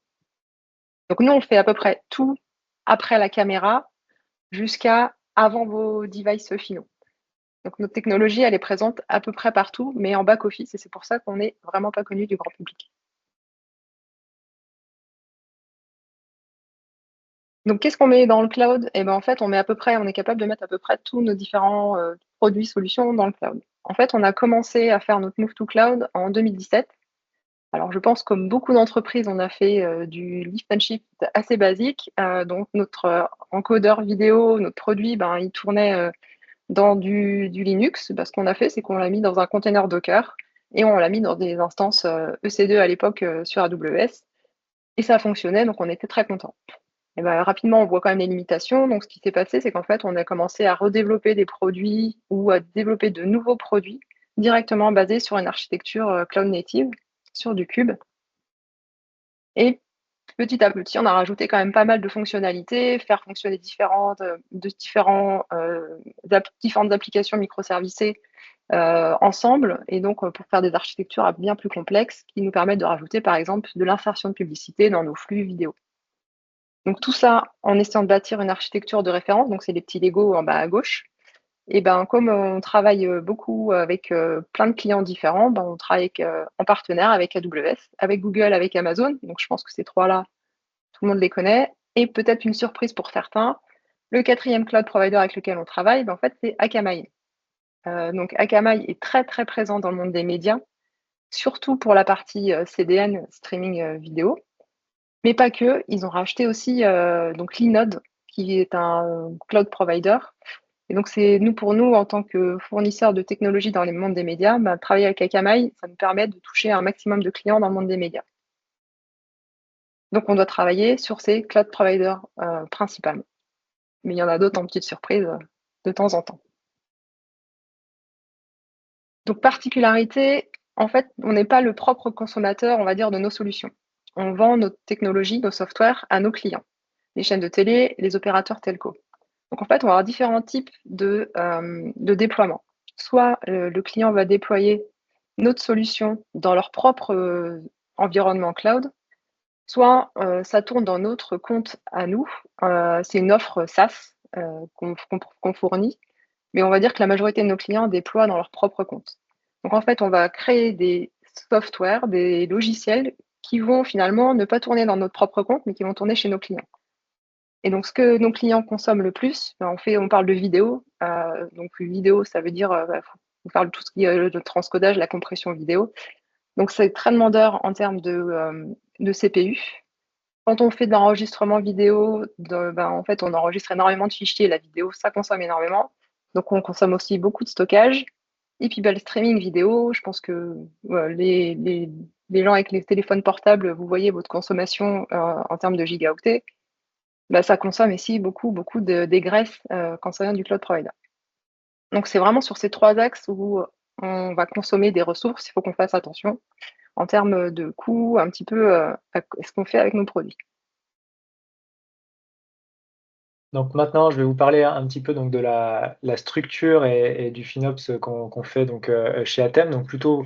Donc, nous, on fait à peu près tout après la caméra jusqu'à avant vos devices finaux. Donc, notre technologie, elle est présente à peu près partout, mais en back-office, et c'est pour ça qu'on n'est vraiment pas connu du grand public. Donc, qu'est-ce qu'on met dans le cloud? Eh ben, en fait, on est capable de mettre à peu près tous nos différents produits, solutions dans le cloud. En fait, on a commencé à faire notre move to cloud en 2017. Alors, je pense, comme beaucoup d'entreprises, on a fait du lift and shift assez basique. Donc, notre encodeur vidéo, notre produit, il tournait dans du Linux. Ce qu'on a fait, c'est qu'on l'a mis dans un container Docker et on l'a mis dans des instances EC2 à l'époque sur AWS. Et ça fonctionnait, donc on était très contents. Et rapidement, on voit quand même les limitations. Donc, ce qui s'est passé, c'est qu'en fait, on a commencé à redévelopper des produits ou à développer de nouveaux produits directement basés sur une architecture cloud native, sur du cube. Et petit à petit, on a rajouté quand même pas mal de fonctionnalités, faire fonctionner différentes applications microservicées ensemble, et donc pour faire des architectures bien plus complexes qui nous permettent de rajouter par exemple de l'insertion de publicité dans nos flux vidéo. Donc tout ça en essayant de bâtir une architecture de référence, donc c'est les petits Lego en bas à gauche. Et comme on travaille beaucoup avec plein de clients différents, on travaille en partenaire avec AWS, avec Google, avec Amazon. Donc je pense que ces trois-là, tout le monde les connaît. Et peut-être une surprise pour certains, le quatrième cloud provider avec lequel on travaille, en fait, c'est Akamai. Donc Akamai est très très présent dans le monde des médias, surtout pour la partie CDN, streaming vidéo. Mais pas que, ils ont racheté aussi donc Linode, qui est un cloud provider. Et donc, pour nous, en tant que fournisseurs de technologies dans les mondes des médias, travailler avec Akamai, ça nous permet de toucher un maximum de clients dans le monde des médias. Donc, on doit travailler sur ces cloud providers principalement. Mais il y en a d'autres en petite surprise de temps en temps. Donc, particularité, en fait, on n'est pas le propre consommateur, on va dire, de nos solutions. On vend notre technologie, nos softwares à nos clients, les chaînes de télé, les opérateurs telco. Donc, en fait, on va avoir différents types de déploiement. Soit le client va déployer notre solution dans leur propre environnement cloud, soit ça tourne dans notre compte à nous. C'est une offre SaaS qu'on fournit, mais on va dire que la majorité de nos clients déploient dans leur propre compte. Donc, en fait, on va créer des softwares, des logiciels qui vont finalement ne pas tourner dans notre propre compte, mais qui vont tourner chez nos clients. Et donc, ce que nos clients consomment le plus, on parle de vidéo. Donc, vidéo, ça veut dire, on parle de tout ce qui est le transcodage, la compression vidéo. Donc, c'est très demandeur en termes de CPU. Quand on fait de l'enregistrement vidéo, en fait, on enregistre énormément de fichiers. La vidéo, ça consomme énormément. Donc, on consomme aussi beaucoup de stockage. Et puis, le streaming vidéo, je pense que les gens avec les téléphones portables, vous voyez votre consommation en termes de gigaoctets. Ça consomme ici beaucoup des graisses quand ça vient du cloud provider. Donc, c'est vraiment sur ces trois axes où on va consommer des ressources. Il faut qu'on fasse attention en termes de coûts, un petit peu à ce qu'on fait avec nos produits. Donc maintenant, je vais vous parler un petit peu donc, de la structure et du FinOps qu'on fait donc, chez Atem, donc plutôt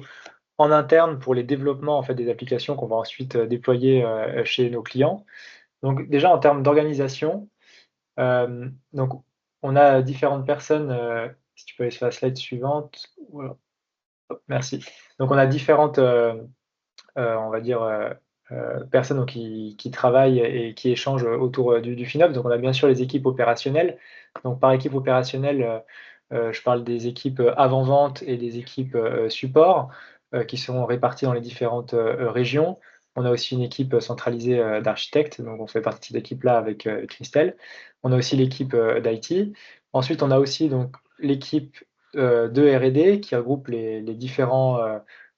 en interne pour les développements en fait, des applications qu'on va ensuite déployer chez nos clients. Donc déjà en termes d'organisation, donc on a différentes personnes, si tu peux aller sur la slide suivante. Voilà. Merci. Donc on a différentes, on va dire, personnes donc, qui travaillent et qui échangent autour du FinOps. Donc on a bien sûr les équipes opérationnelles. Donc par équipe opérationnelle, Je parle des équipes avant-vente et des équipes support qui sont réparties dans les différentes régions. On a aussi une équipe centralisée d'architectes, donc on fait partie de cette équipe-là avec Christelle. On a aussi l'équipe d'IT. Ensuite, on a aussi donc l'équipe de R&D qui regroupe les différents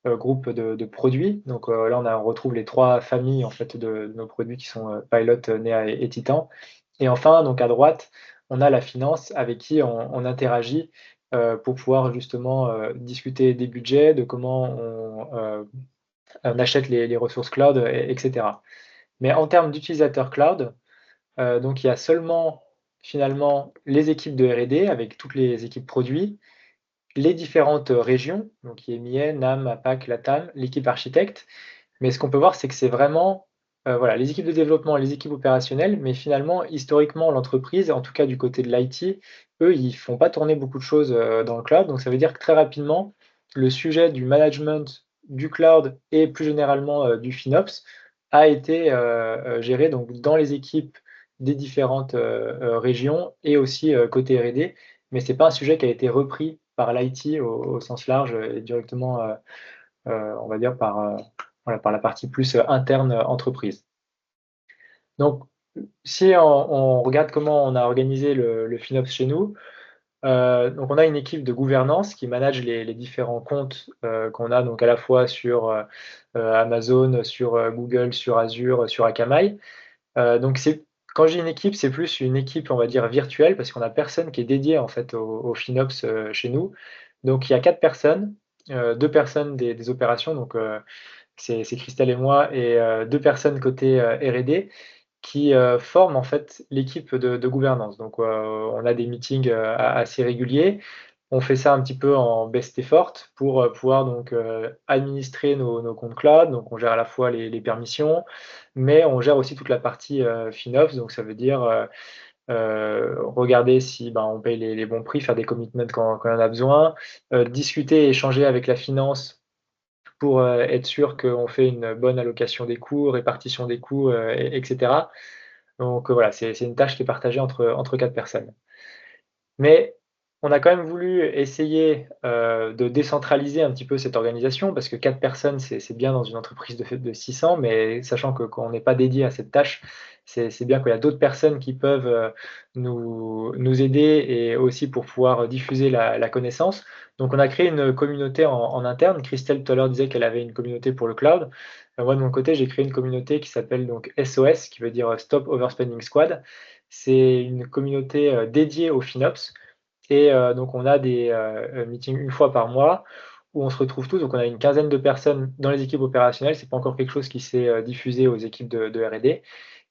groupes de produits. Donc là, on retrouve les 3 familles en fait de nos produits qui sont Pilot, Nea et Titan. Et enfin, donc à droite, on a la finance avec qui on interagit pour pouvoir justement discuter des budgets, de comment on achète les ressources cloud, etc. Mais en termes d'utilisateurs cloud, donc il y a seulement finalement les équipes de R&D avec toutes les équipes produits, les différentes régions, donc IEMEA, NAM, APAC, LATAM, l'équipe architecte. Mais ce qu'on peut voir, c'est que c'est vraiment voilà, les équipes de développement et les équipes opérationnelles, mais finalement, historiquement, l'entreprise, en tout cas du côté de l'IT, eux, ils font pas tourner beaucoup de choses dans le cloud. Donc ça veut dire que très rapidement, le sujet du management du cloud et plus généralement du FinOps a été géré donc, dans les équipes des différentes régions et aussi côté R&D. Mais c'est pas un sujet qui a été repris par l'IT au sens large et directement, on va dire, voilà, par la partie plus interne entreprise. Donc, si on regarde comment on a organisé le FinOps chez nous, donc on a une équipe de gouvernance qui manage les différents comptes qu'on a donc à la fois sur Amazon, sur Google, sur Azure, sur Akamai. Donc quand j'ai une équipe, c'est plus une équipe, on va dire, virtuelle, parce qu'on n'a personne qui est dédié en fait au FinOps chez nous. Donc il y a 4 personnes, 2 personnes des opérations, donc c'est Christelle et moi, et 2 personnes côté R&D qui forment en fait l'équipe de gouvernance. Donc on a des meetings assez réguliers. On fait ça un petit peu en best effort pour pouvoir donc administrer nos comptes cloud. Donc on gère à la fois les permissions, mais on gère aussi toute la partie FinOps. Donc ça veut dire regarder si on paye les bons prix, faire des commitments quand on en a besoin, discuter et échanger avec la finance pour être sûr qu'on fait une bonne allocation des coûts, répartition des coûts, etc. Donc voilà, c'est une tâche qui est partagée entre 4 personnes. Mais on a quand même voulu essayer de décentraliser un petit peu cette organisation, parce que 4 personnes, c'est bien dans une entreprise de 600, mais sachant que quand on n'est pas dédié à cette tâche, c'est bien qu'il y a d'autres personnes qui peuvent nous aider et aussi pour pouvoir diffuser la connaissance. Donc on a créé une communauté en interne. Christelle tout à l'heure disait qu'elle avait une communauté pour le cloud. Moi de mon côté, j'ai créé une communauté qui s'appelle donc SOS, qui veut dire Stop Overspending Squad. C'est une communauté dédiée au FinOps. Et donc on a des meetings une fois par mois où on se retrouve tous. Donc on a une quinzaine de personnes dans les équipes opérationnelles. C'est pas encore quelque chose qui s'est diffusé aux équipes de R&D.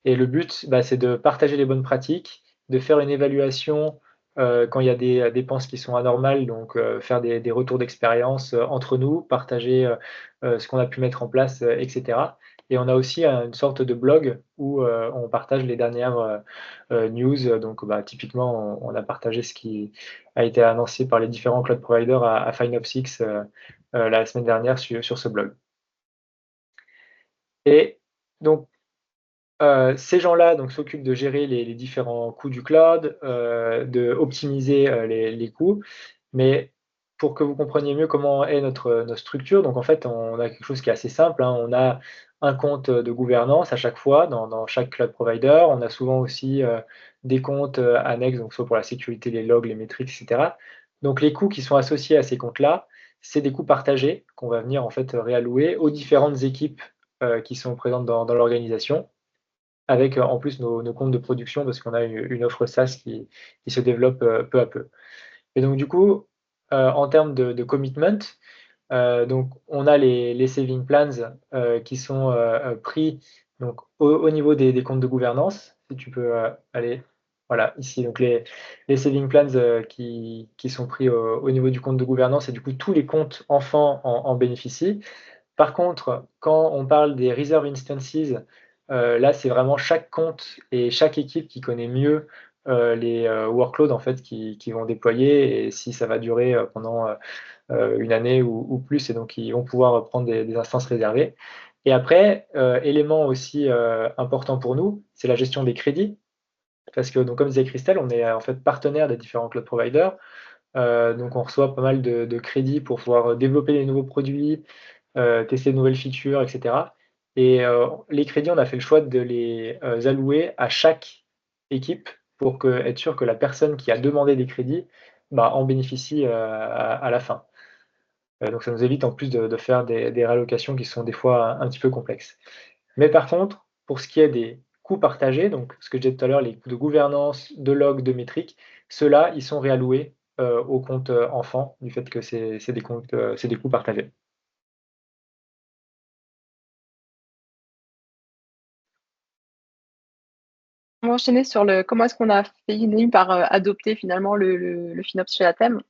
Et le but, c'est de partager les bonnes pratiques, de faire une évaluation quand il y a des dépenses qui sont anormales, donc faire des retours d'expérience entre nous, partager ce qu'on a pu mettre en place, etc. Et on a aussi une sorte de blog où on partage les dernières news. Donc typiquement, on a partagé ce qui a été annoncé par les différents cloud providers à FinOps la semaine dernière sur ce blog. Et donc, ces gens-là s'occupent de gérer les différents coûts du cloud, de optimiser les coûts. Mais pour que vous compreniez mieux comment est notre structure, donc en fait, on a quelque chose qui est assez simple, hein. On a un compte de gouvernance à chaque fois dans chaque cloud provider. On a souvent aussi des comptes annexes, donc soit pour la sécurité, les logs, les métriques, etc. Donc les coûts qui sont associés à ces comptes-là, c'est des coûts partagés qu'on va venir en fait réallouer aux différentes équipes qui sont présentes dans l'organisation, avec en plus nos comptes de production, parce qu'on a une offre SaaS qui se développe peu à peu. Et donc du coup, en termes de commitment, donc on a les saving plans qui sont pris donc au niveau des comptes de gouvernance. Si tu peux aller, voilà, ici, donc les saving plans qui sont pris au niveau du compte de gouvernance, et du coup tous les comptes enfants en bénéficient. Par contre, quand on parle des reserve instances, là, c'est vraiment chaque compte et chaque équipe qui connaît mieux les workloads en fait qui vont déployer, et si ça va durer pendant une année ou plus, et donc ils vont pouvoir prendre des instances réservées. Et après, élément aussi important pour nous, c'est la gestion des crédits, parce que donc comme disait Christelle, on est en fait partenaire des différents cloud providers. Donc on reçoit pas mal de crédits pour pouvoir développer des nouveaux produits, tester de nouvelles features, et cetera. Et les crédits, on a fait le choix de les allouer à chaque équipe pour être sûr que la personne qui a demandé des crédits, bah, en bénéficie à la fin. Donc ça nous évite en plus de faire des réallocations qui sont des fois un petit peu complexes. Mais par contre, pour ce qui est des coûts partagés, donc ce que je disais tout à l'heure, les coûts de gouvernance, de log, de métriques, ceux-là, ils sont réalloués au compte enfant, du fait que c'est des comptes, c'est des coûts partagés. On va enchaîner sur comment est-ce qu'on a fini par adopter finalement le FinOps chez Athème.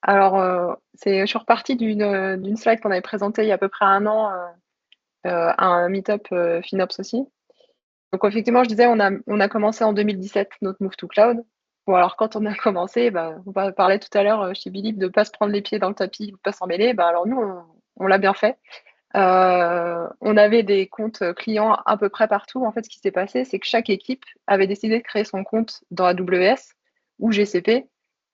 Alors, je suis repartie d'une slide qu'on avait présentée il y a à peu près un an à un meet-up FinOps aussi. Donc effectivement, je disais, on a commencé en 2017 notre move to cloud. Bon, alors quand on a commencé, on parlait tout à l'heure chez Believe de ne pas se prendre les pieds dans le tapis, de ne pas s'en mêler. Alors nous, on l'a bien fait. On avait des comptes clients à peu près partout. En fait, ce qui s'est passé, c'est que chaque équipe avait décidé de créer son compte dans AWS ou GCP.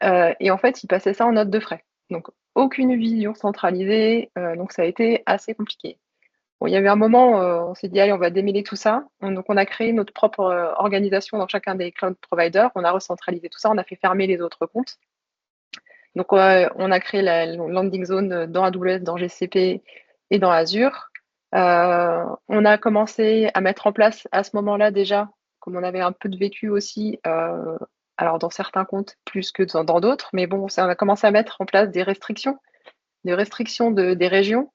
Et en fait, ils passaient ça en note de frais. Donc, aucune vision centralisée. Donc, ça a été assez compliqué. Bon, il y avait un moment, on s'est dit, allez, on va démêler tout ça. Donc, on a créé notre propre organisation dans chacun des cloud providers. On a recentralisé tout ça. On a fait fermer les autres comptes. Donc, on a créé la landing zone dans AWS, dans GCP et dans Azure. On a commencé à mettre en place à ce moment-là déjà, comme on avait un peu de vécu aussi, alors dans certains comptes plus que dans d'autres, mais bon, on a commencé à mettre en place des restrictions des régions.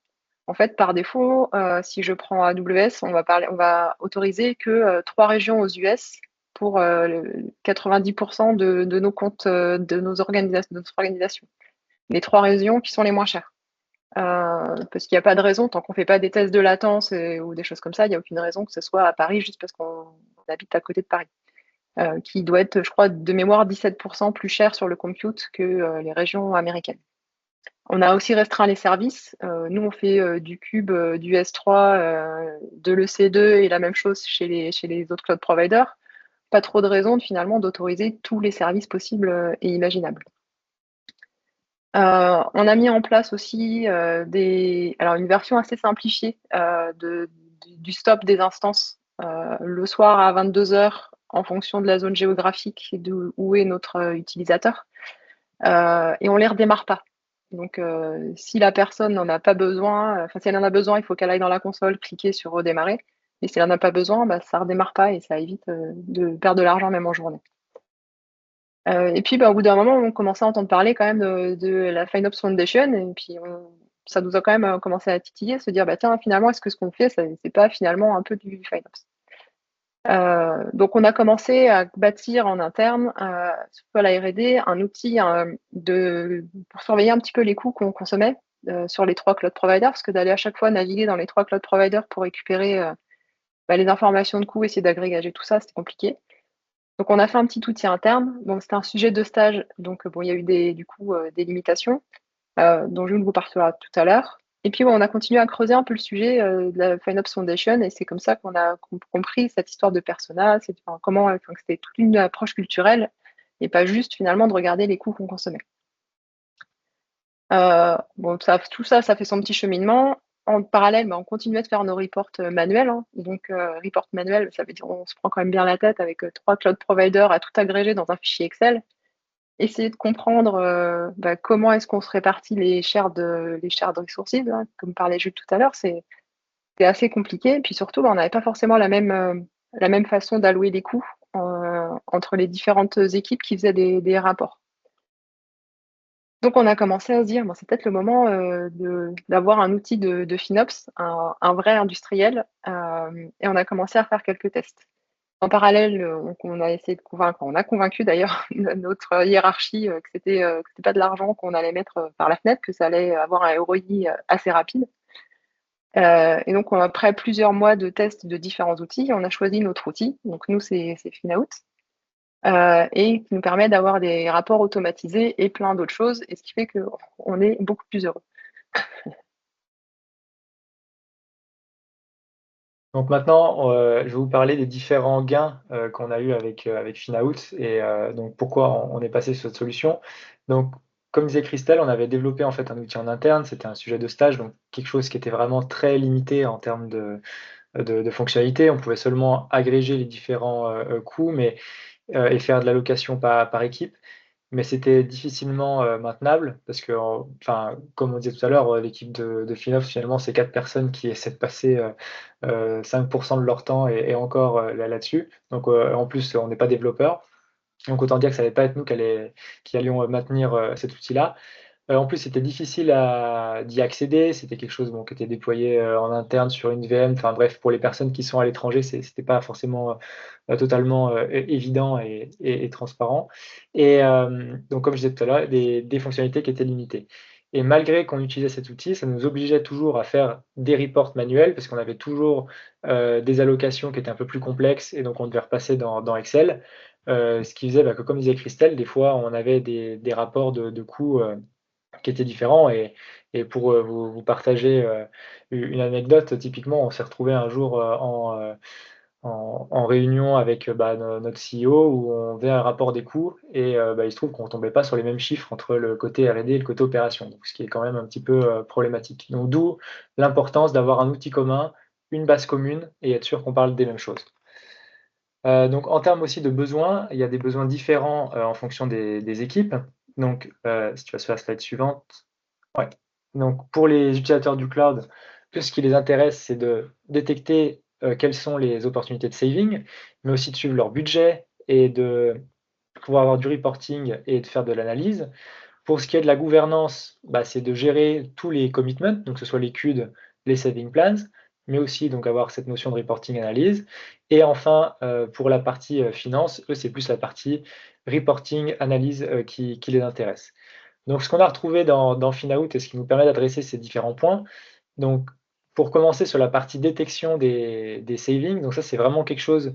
En fait, par défaut, si je prends AWS, on va autoriser que 3 régions aux US pour 90% de nos comptes, de notre organisation. Les 3 régions qui sont les moins chères. Parce qu'il n'y a pas de raison, tant qu'on ne fait pas des tests de latence ou des choses comme ça, il n'y a aucune raison que ce soit à Paris juste parce qu'on habite à côté de Paris. Qui doit être, je crois, de mémoire 17% plus cher sur le compute que les régions américaines. On a aussi restreint les services. Nous, on fait du Cube, du S3, de l'EC2 et la même chose chez les autres cloud providers. Pas trop de raison finalement d'autoriser tous les services possibles et imaginables. On a mis en place aussi une version assez simplifiée du stop des instances le soir à 22h en fonction de la zone géographique et où est notre utilisateur. Et on ne les redémarre pas. Donc, si la personne n'en a pas besoin, si elle en a besoin, il faut qu'elle aille dans la console, cliquer sur redémarrer. Et si elle n'en a pas besoin, ça ne redémarre pas et ça évite de perdre de l'argent même en journée. Et puis, au bout d'un moment, on commençait à entendre parler quand même de la FinOps Foundation. Et puis, ça nous a quand même commencé à titiller, se dire, tiens, finalement, est-ce que ce qu'on fait, c'est pas finalement un peu du FinOps? Donc, on a commencé à bâtir en interne, surtout à la R&D, un outil pour surveiller un petit peu les coûts qu'on consommait sur les 3 cloud providers, parce que d'aller à chaque fois naviguer dans les 3 cloud providers pour récupérer les informations de coûts, essayer d'agrégager tout ça, c'était compliqué. Donc, on a fait un petit outil interne. Donc, c'était un sujet de stage. Donc, il y a eu des limitations dont Jules vous parlera tout à l'heure. Et puis, on a continué à creuser un peu le sujet de la FinOps Foundation et c'est comme ça qu'on a compris cette histoire de persona, que c'était toute une approche culturelle et pas juste finalement de regarder les coûts qu'on consommait. Tout ça fait son petit cheminement. En parallèle, on continuait de faire nos reports manuels. Donc, report manuel, ça veut dire on se prend quand même bien la tête avec 3 cloud providers à tout agréger dans un fichier Excel. Essayer de comprendre comment est-ce qu'on se répartit les shared resources, comme parlait Jules tout à l'heure, c'est assez compliqué. Et puis surtout, on n'avait pas forcément la même façon d'allouer les coûts entre les différentes équipes qui faisaient des rapports. Donc, on a commencé à se dire, c'est peut-être le moment d'avoir un outil de FinOps, un vrai industriel, et on a commencé à faire quelques tests. En parallèle, on a essayé de on a convaincu d'ailleurs notre hiérarchie que c'était pas de l'argent qu'on allait mettre par la fenêtre, que ça allait avoir un ROI assez rapide. Et donc, après plusieurs mois de tests de différents outils, on a choisi notre outil. Donc, nous, c'est FinOut. Et qui nous permet d'avoir des rapports automatisés et plein d'autres choses, et ce qui fait qu'on est beaucoup plus heureux. Donc maintenant, je vais vous parler des différents gains qu'on a eu avec Finaout et donc pourquoi on est passé sur cette solution. Donc, comme disait Christelle, on avait développé en fait un outil en interne, c'était un sujet de stage, donc quelque chose qui était vraiment très limité en termes de fonctionnalités. On pouvait seulement agréger les différents coûts et faire de l'allocation par équipe. Mais c'était difficilement, maintenable parce que, enfin, comme on disait tout à l'heure, l'équipe de FinOps, finalement, c'est 4 personnes qui essaient de passer, 5 de leur temps et encore, là-dessus. Donc, en plus, on n'est pas développeurs. Donc autant dire que ça allait pas être nous qui allions, maintenir, cet outil-là. En plus, c'était difficile d'y accéder. C'était quelque chose, bon, qui était déployé, en interne sur une VM. Enfin bref, pour les personnes qui sont à l'étranger, c'était pas forcément, totalement, évident et transparent et donc comme je disais tout à l'heure, des fonctionnalités qui étaient limitées et malgré qu'on utilisait cet outil, ça nous obligeait toujours à faire des reports manuels parce qu'on avait toujours, des allocations qui étaient un peu plus complexes et donc on devait repasser dans Excel, ce qui faisait, que comme disait Christelle, des fois on avait des rapports de coûts, qui étaient différents et pour, vous partager, une anecdote, typiquement, on s'est retrouvé un jour, en réunion avec, notre CEO où on faisait un rapport des coûts et il se trouve qu'on tombait pas sur les mêmes chiffres entre le côté R&D et le côté opération, donc ce qui est quand même un petit peu, problématique. Donc d'où l'importance d'avoir un outil commun, une base commune et être sûr qu'on parle des mêmes choses. Donc en termes aussi de besoins, il y a des besoins différents, en fonction des équipes. Donc, si tu vas sur la slide suivante. Ouais. Donc pour les utilisateurs du cloud, tout ce qui les intéresse, c'est de détecter, quelles sont les opportunités de saving, mais aussi de suivre leur budget et de pouvoir avoir du reporting et de faire de l'analyse. Pour ce qui est de la gouvernance, c'est de gérer tous les commitments, donc que ce soit les CUD, les saving plans, mais aussi donc avoir cette notion de reporting analyse. Et enfin, pour la partie, finance, eux, c'est plus la partie reporting, analyse, qui les intéresse. Donc ce qu'on a retrouvé dans Finaout et ce qui nous permet d'adresser ces différents points, donc pour commencer sur la partie détection des savings, donc ça c'est vraiment quelque chose,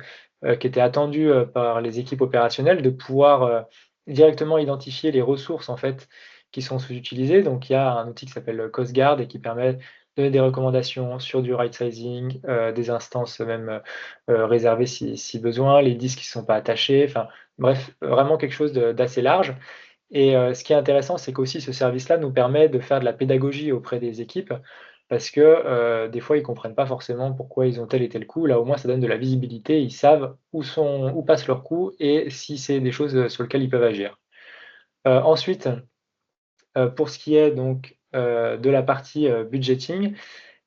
qui était attendu, par les équipes opérationnelles de pouvoir, directement identifier les ressources en fait qui sont sous-utilisées. Donc il y a un outil qui s'appelle, CostGuard et qui permet de donner des recommandations sur du right sizing, des instances même, réservées si besoin, les disques qui ne sont pas attachés, enfin bref, vraiment quelque chose d'assez large et ce qui est intéressant, c'est qu'aussi ce service-là nous permet de faire de la pédagogie auprès des équipes parce que, des fois, ils comprennent pas forcément pourquoi ils ont tel et tel coût. Là, au moins, ça donne de la visibilité. Ils savent où passent leurs coûts et si c'est des choses, sur lesquelles ils peuvent agir. Ensuite, pour ce qui est donc, de la partie, budgeting,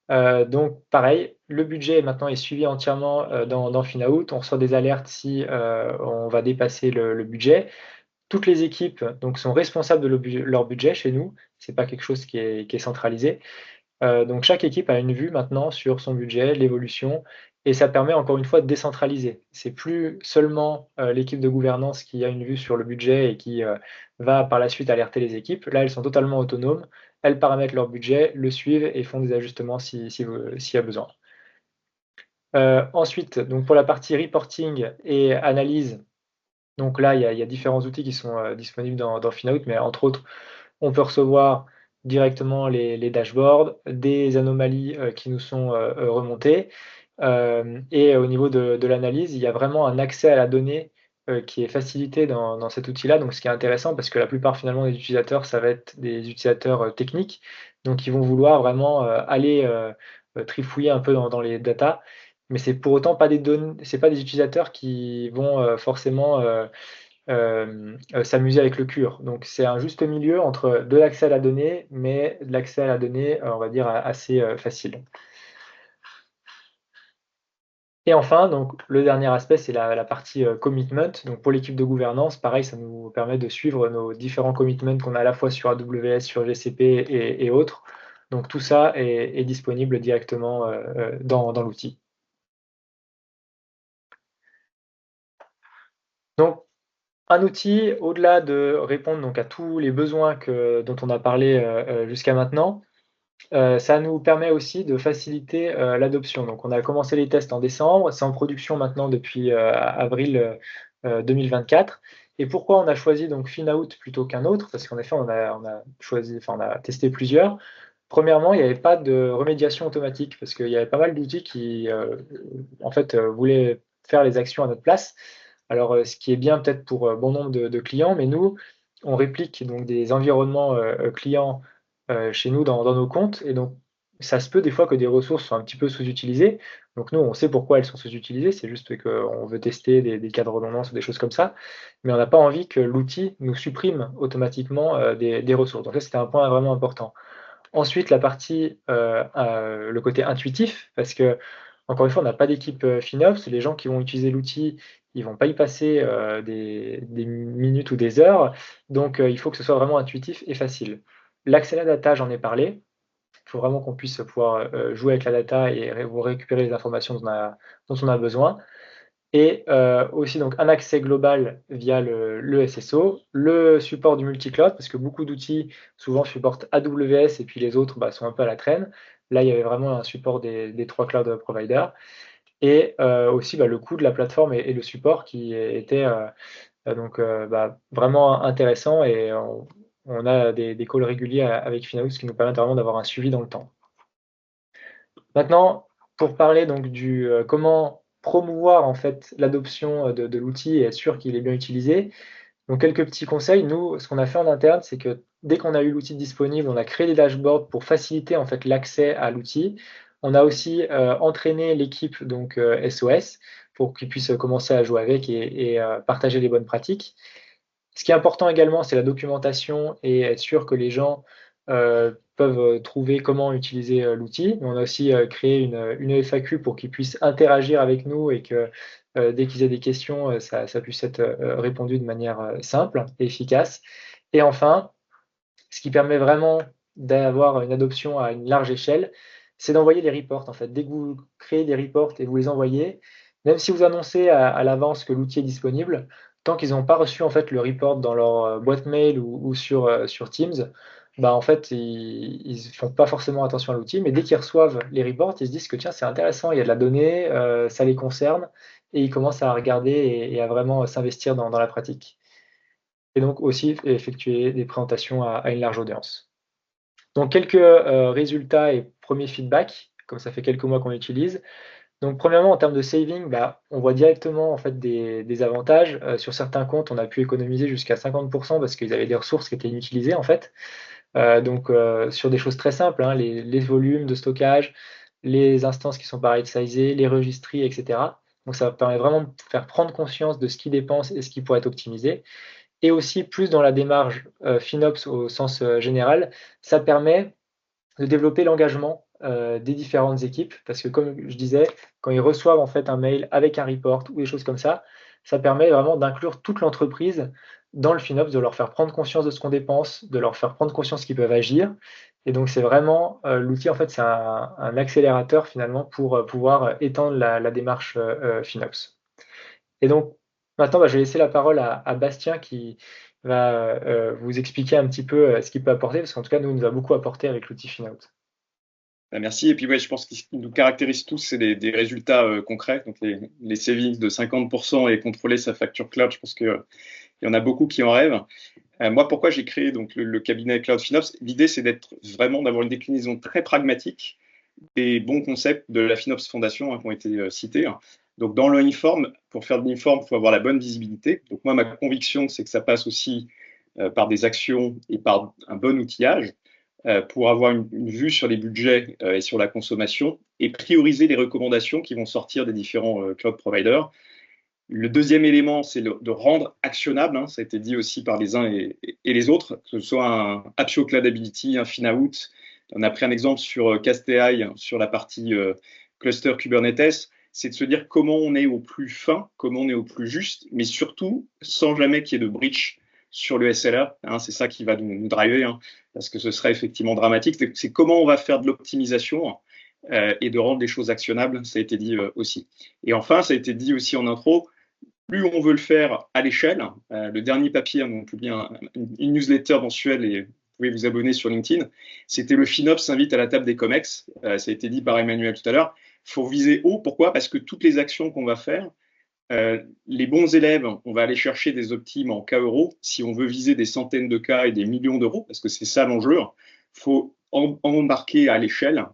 donc pareil, le budget maintenant est suivi entièrement, dans Finaout. On reçoit des alertes si, on va dépasser le budget. Toutes les équipes donc sont responsables de leur budget chez nous. C'est pas quelque chose qui est centralisé. Donc chaque équipe a une vue maintenant sur son budget, l'évolution et ça permet encore une fois de décentraliser. C'est plus seulement, l'équipe de gouvernance qui a une vue sur le budget et qui, va par la suite alerter les équipes. Là, elles sont totalement autonomes. Elles paramètrent leur budget, le suivent et font des ajustements s'il y a besoin. Ensuite, donc pour la partie reporting et analyse, donc là, il y a différents outils qui sont, disponibles dans Finaout, mais entre autres, on peut recevoir directement les dashboards, des anomalies, qui nous sont, remontées, et au niveau de l'analyse, il y a vraiment un accès à la donnée, qui est facilité dans cet outil-là. Donc ce qui est intéressant parce que la plupart finalement des utilisateurs, ça va être des utilisateurs, techniques, donc ils vont vouloir vraiment, aller, trifouiller un peu dans les datas, mais c'est pour autant pas c'est pas des utilisateurs qui vont, forcément, s'amuser avec le cure. Donc c'est un juste milieu entre de l'accès à la donnée, mais de l'accès à la donnée, on va dire assez, facile. Et enfin, donc le dernier aspect, c'est la partie, commitment. Donc pour l'équipe de gouvernance, pareil, ça nous permet de suivre nos différents commitments qu'on a à la fois sur AWS, sur GCP et autres. Donc tout ça est disponible directement, dans l'outil. Donc un outil, au-delà de répondre donc à tous les besoins dont on a parlé, jusqu'à maintenant, ça nous permet aussi de faciliter, l'adoption. Donc on a commencé les tests en décembre, c'est en production maintenant depuis, avril, 2024 et pourquoi on a choisi donc Finaout plutôt qu'un autre? Parce qu'en effet on a choisi on a testé plusieurs. Premièrement, il n'y avait pas de remédiation automatique parce qu'il y avait pas mal d'outils qui, en fait, voulaient faire les actions à notre place. Alors, ce qui est bien peut-être pour bon nombre de clients, mais nous, on réplique donc des environnements clients chez nous dans nos comptes. Et donc, ça se peut des fois que des ressources soient un petit peu sous-utilisées. Donc, nous, on sait pourquoi elles sont sous-utilisées. C'est juste qu'on veut tester des cas de redondance ou des choses comme ça. Mais on n'a pas envie que l'outil nous supprime automatiquement des ressources. Donc, ça, c'était un point vraiment important. Ensuite, la partie, le côté intuitif, parce que encore une fois, on n'a pas d'équipe FinOps. Les gens qui vont utiliser l'outil, ils vont pas y passer des minutes ou des heures. Donc, il faut que ce soit vraiment intuitif et facile. L'accès à la data, j'en ai parlé. Il faut vraiment qu'on puisse pouvoir jouer avec la data et vous récupérer les informations dont on a besoin. Et aussi donc un accès global via le SSO, le support du multi-cloud, parce que beaucoup d'outils souvent supportent AWS et puis les autres sont un peu à la traîne. Là, il y avait vraiment un support des 3 cloud providers. Et aussi le coût de la plateforme et le support qui était vraiment intéressant. Et on a des calls réguliers avec Finaos qui nous permettent vraiment d'avoir un suivi dans le temps. Maintenant, pour parler donc du comment promouvoir en fait l'adoption de l'outil et être sûr qu'il est bien utilisé. Donc quelques petits conseils. Nous, ce qu'on a fait en interne, c'est que dès qu'on a eu l'outil disponible, on a créé des dashboards pour faciliter en fait l'accès à l'outil. On a aussi entraîné l'équipe donc SOS pour qu'ils puissent commencer à jouer avec et partager les bonnes pratiques. Ce qui est important également, c'est la documentation et être sûr que les gens peuvent trouver comment utiliser l'outil. On a aussi créé une FAQ pour qu'ils puissent interagir avec nous et que dès qu'ils aient des questions, ça puisse être répondu de manière simple et efficace. Et enfin, ce qui permet vraiment d'avoir une adoption à une large échelle, c'est d'envoyer des reports. En fait, dès que vous créez des reports et vous les envoyez, même si vous annoncez à l'avance que l'outil est disponible, tant qu'ils n'ont pas reçu en fait le report dans leur boîte mail ou sur Teams, en fait, ils ne font pas forcément attention à l'outil, mais dès qu'ils reçoivent les reports, ils se disent que tiens, c'est intéressant, il y a de la donnée, ça les concerne, et ils commencent à regarder et à vraiment s'investir dans la pratique. Et donc aussi effectuer des présentations à une large audience. Donc quelques résultats et premiers feedbacks, comme ça fait quelques mois qu'on l'utilise. Donc premièrement, en termes de saving, on voit directement en fait des avantages. Sur certains comptes, on a pu économiser jusqu'à 50% parce qu'ils avaient des ressources qui étaient inutilisées en fait. Sur des choses très simples, hein, les volumes de stockage, les instances qui sont pareil sizées, les registries, etc. Donc ça permet vraiment de faire prendre conscience de ce qui dépense et ce qui pourrait être optimisé. Et aussi plus dans la démarche FinOps au sens général, ça permet de développer l'engagement des différentes équipes, parce que comme je disais, quand ils reçoivent en fait un mail avec un report ou des choses comme ça permet vraiment d'inclure toute l'entreprise dans le FinOps, de leur faire prendre conscience de ce qu'on dépense, de leur faire prendre conscience qu'ils peuvent agir. Et donc c'est vraiment l'outil, en fait, c'est un accélérateur finalement pour pouvoir étendre la démarche FinOps. Et donc maintenant, je vais laisser la parole à Bastien qui va vous expliquer un petit peu ce qu'il peut apporter, parce qu'en tout cas, nous a beaucoup apporté avec l'outil FinOut. Merci. Et puis, je pense qu'il nous caractérise tous, c'est des résultats concrets. Donc, les savings de 50% et contrôler sa facture cloud, je pense qu'il y en a beaucoup qui en rêvent. Moi, pourquoi j'ai créé donc, le cabinet Cloud FinOps? L'idée, c'est d'avoir une déclinaison très pragmatique des bons concepts de la FinOps Foundation qui ont été cités. Donc, dans le Inform, pour faire de l'Inform, il faut avoir la bonne visibilité. Donc, moi, ma conviction, c'est que ça passe aussi par des actions et par un bon outillage. Pour avoir une vue sur les budgets et sur la consommation et prioriser les recommandations qui vont sortir des différents cloud providers. Le deuxième élément, c'est de rendre actionnable, ça a été dit aussi par les uns et les autres, que ce soit un Appsio Cloudability, un FinOut. On a pris un exemple sur Cast.ai, sur la partie cluster Kubernetes, c'est de se dire comment on est au plus fin, comment on est au plus juste, mais surtout sans jamais qu'il y ait de breach sur le SLA, c'est ça qui va nous driver, parce que ce serait effectivement dramatique. C'est comment on va faire de l'optimisation et de rendre les choses actionnables, ça a été dit aussi. Et enfin, ça a été dit aussi en intro, plus on veut le faire à l'échelle, le dernier papier, on publie une newsletter mensuelle et vous pouvez vous abonner sur LinkedIn, c'était le FinOps invite à la table des COMEX, ça a été dit par Emmanuel tout à l'heure. Il faut viser haut, pourquoi? Parce que toutes les actions qu'on va faire, les bons élèves, on va aller chercher des optimes en cas euros. Si on veut viser des centaines de cas et des millions d'euros, parce que c'est ça l'enjeu, il faut embarquer à l'échelle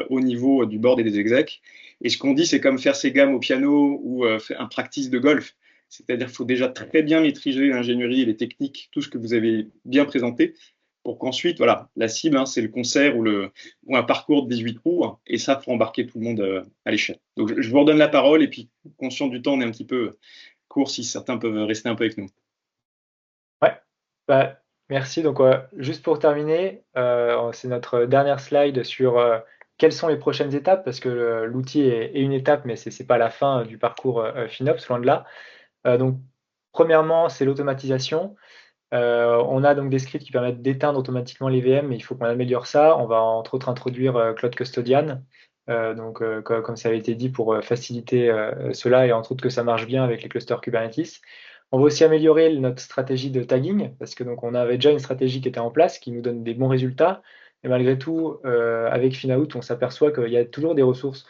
au niveau du board et des execs. Et ce qu'on dit, c'est comme faire ses gammes au piano ou faire un practice de golf. C'est-à-dire qu'il faut déjà très bien maîtriser l'ingénierie et les techniques, tout ce que vous avez bien présenté, pour qu'ensuite, voilà, la cible, hein, c'est le concert ou un parcours de 18 trous, hein, et ça, pour embarquer tout le monde à l'échelle. Donc, je vous redonne la parole, et puis, conscient du temps, on est un petit peu court, si certains peuvent rester un peu avec nous. Ouais, bah, merci. Donc, juste pour terminer, c'est notre dernière slide sur quelles sont les prochaines étapes, parce que l'outil est une étape, mais c'est pas la fin du parcours FinOps, loin de là. Donc, premièrement, c'est l'automatisation. On a donc des scripts qui permettent d'éteindre automatiquement les VM, mais il faut qu'on améliore ça. On va entre autres introduire Cloud Custodian, comme ça avait été dit, pour faciliter cela et entre autres que ça marche bien avec les clusters Kubernetes. On va aussi améliorer notre stratégie de tagging, parce que donc on avait déjà une stratégie qui était en place, qui nous donne des bons résultats. Et malgré tout, avec Finout, on s'aperçoit qu'il y a toujours des ressources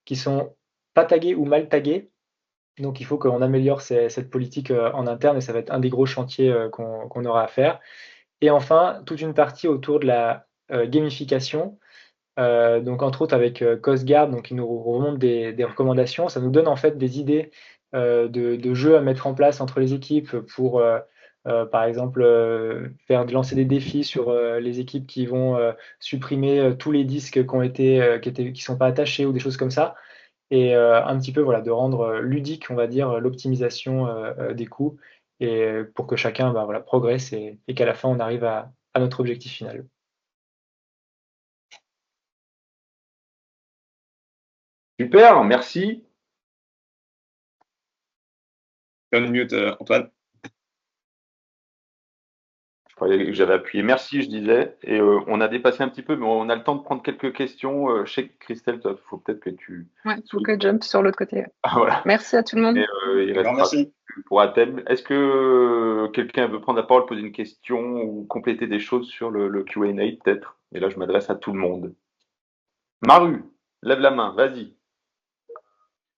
qui sont pas taguées ou mal taguées. Donc il faut qu'on améliore cette politique en interne et ça va être un des gros chantiers qu'on aura à faire. Et enfin, toute une partie autour de la gamification. Donc entre autres avec CostGuard, donc il nous remonte des recommandations. Ça nous donne en fait des idées de jeux à mettre en place entre les équipes pour, par exemple, lancer des défis sur les équipes qui vont supprimer tous les disques qui sont pas attachés ou des choses comme ça et un petit peu voilà, de rendre ludique, on va dire, l'optimisation des coûts et pour que chacun voilà, progresse et qu'à la fin, on arrive à notre objectif final. Super, merci. Unmute, Antoine. Je croyais que j'avais appuyé merci, je disais. Et on a dépassé un petit peu, mais on a le temps de prendre quelques questions. Je sais que Christelle, il faut peut-être que tu... Ouais, il faut que jump sur l'autre côté. Ah, voilà. Merci à tout le monde. Et, il Grand restera merci. pour Athènes. Est-ce que quelqu'un veut prendre la parole, poser une question ou compléter des choses sur le Q&A peut-être? Et là, je m'adresse à tout le monde. Maru, lève la main, vas-y.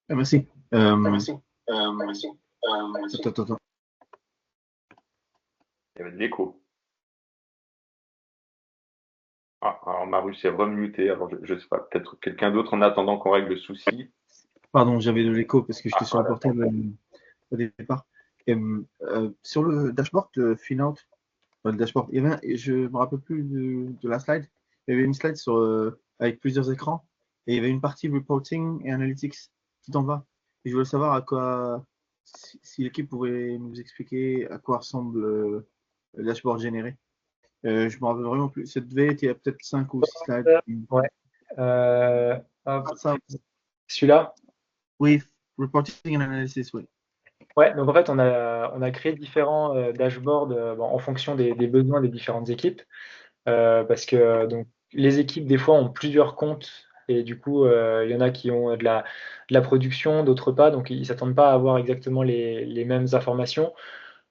Merci. Merci. Attends. Il y avait de l'écho. Ah, alors Maru s'est remuté. Alors, je ne sais pas, peut-être quelqu'un d'autre en attendant qu'on règle le souci. Pardon, j'avais de l'écho parce que j'étais sur le voilà. portable au départ. Sur le dashboard de Finout, le dashboard, je me rappelle plus de la slide. Il y avait une slide avec plusieurs écrans et il y avait une partie reporting et analytics tout en bas. Et je voulais savoir si l'équipe pouvait nous expliquer à quoi ressemble le dashboard généré. Je me rappelle vraiment plus. Ça devait être il y a peut-être 5 ou 6 slides. Ouais. Ça, Celui-là? oui, reporting and analysis, oui. Ouais, donc en fait, on a créé différents dashboards en fonction des besoins des différentes équipes. Parce que donc, les équipes, des fois, ont plusieurs comptes. Et du coup, il y en a qui ont de la production, d'autres pas. Donc, ils ne s'attendent pas à avoir exactement les mêmes informations.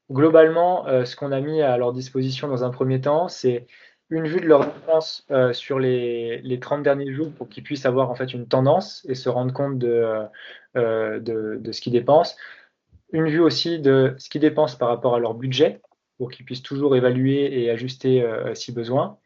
Globalement, ce qu'on a mis à leur disposition dans un premier temps, c'est une vue de leurs dépenses sur les 30 derniers jours pour qu'ils puissent avoir en fait une tendance et se rendre compte de ce qu'ils dépensent. Une vue aussi de ce qu'ils dépensent par rapport à leur budget pour qu'ils puissent toujours évaluer et ajuster si besoin.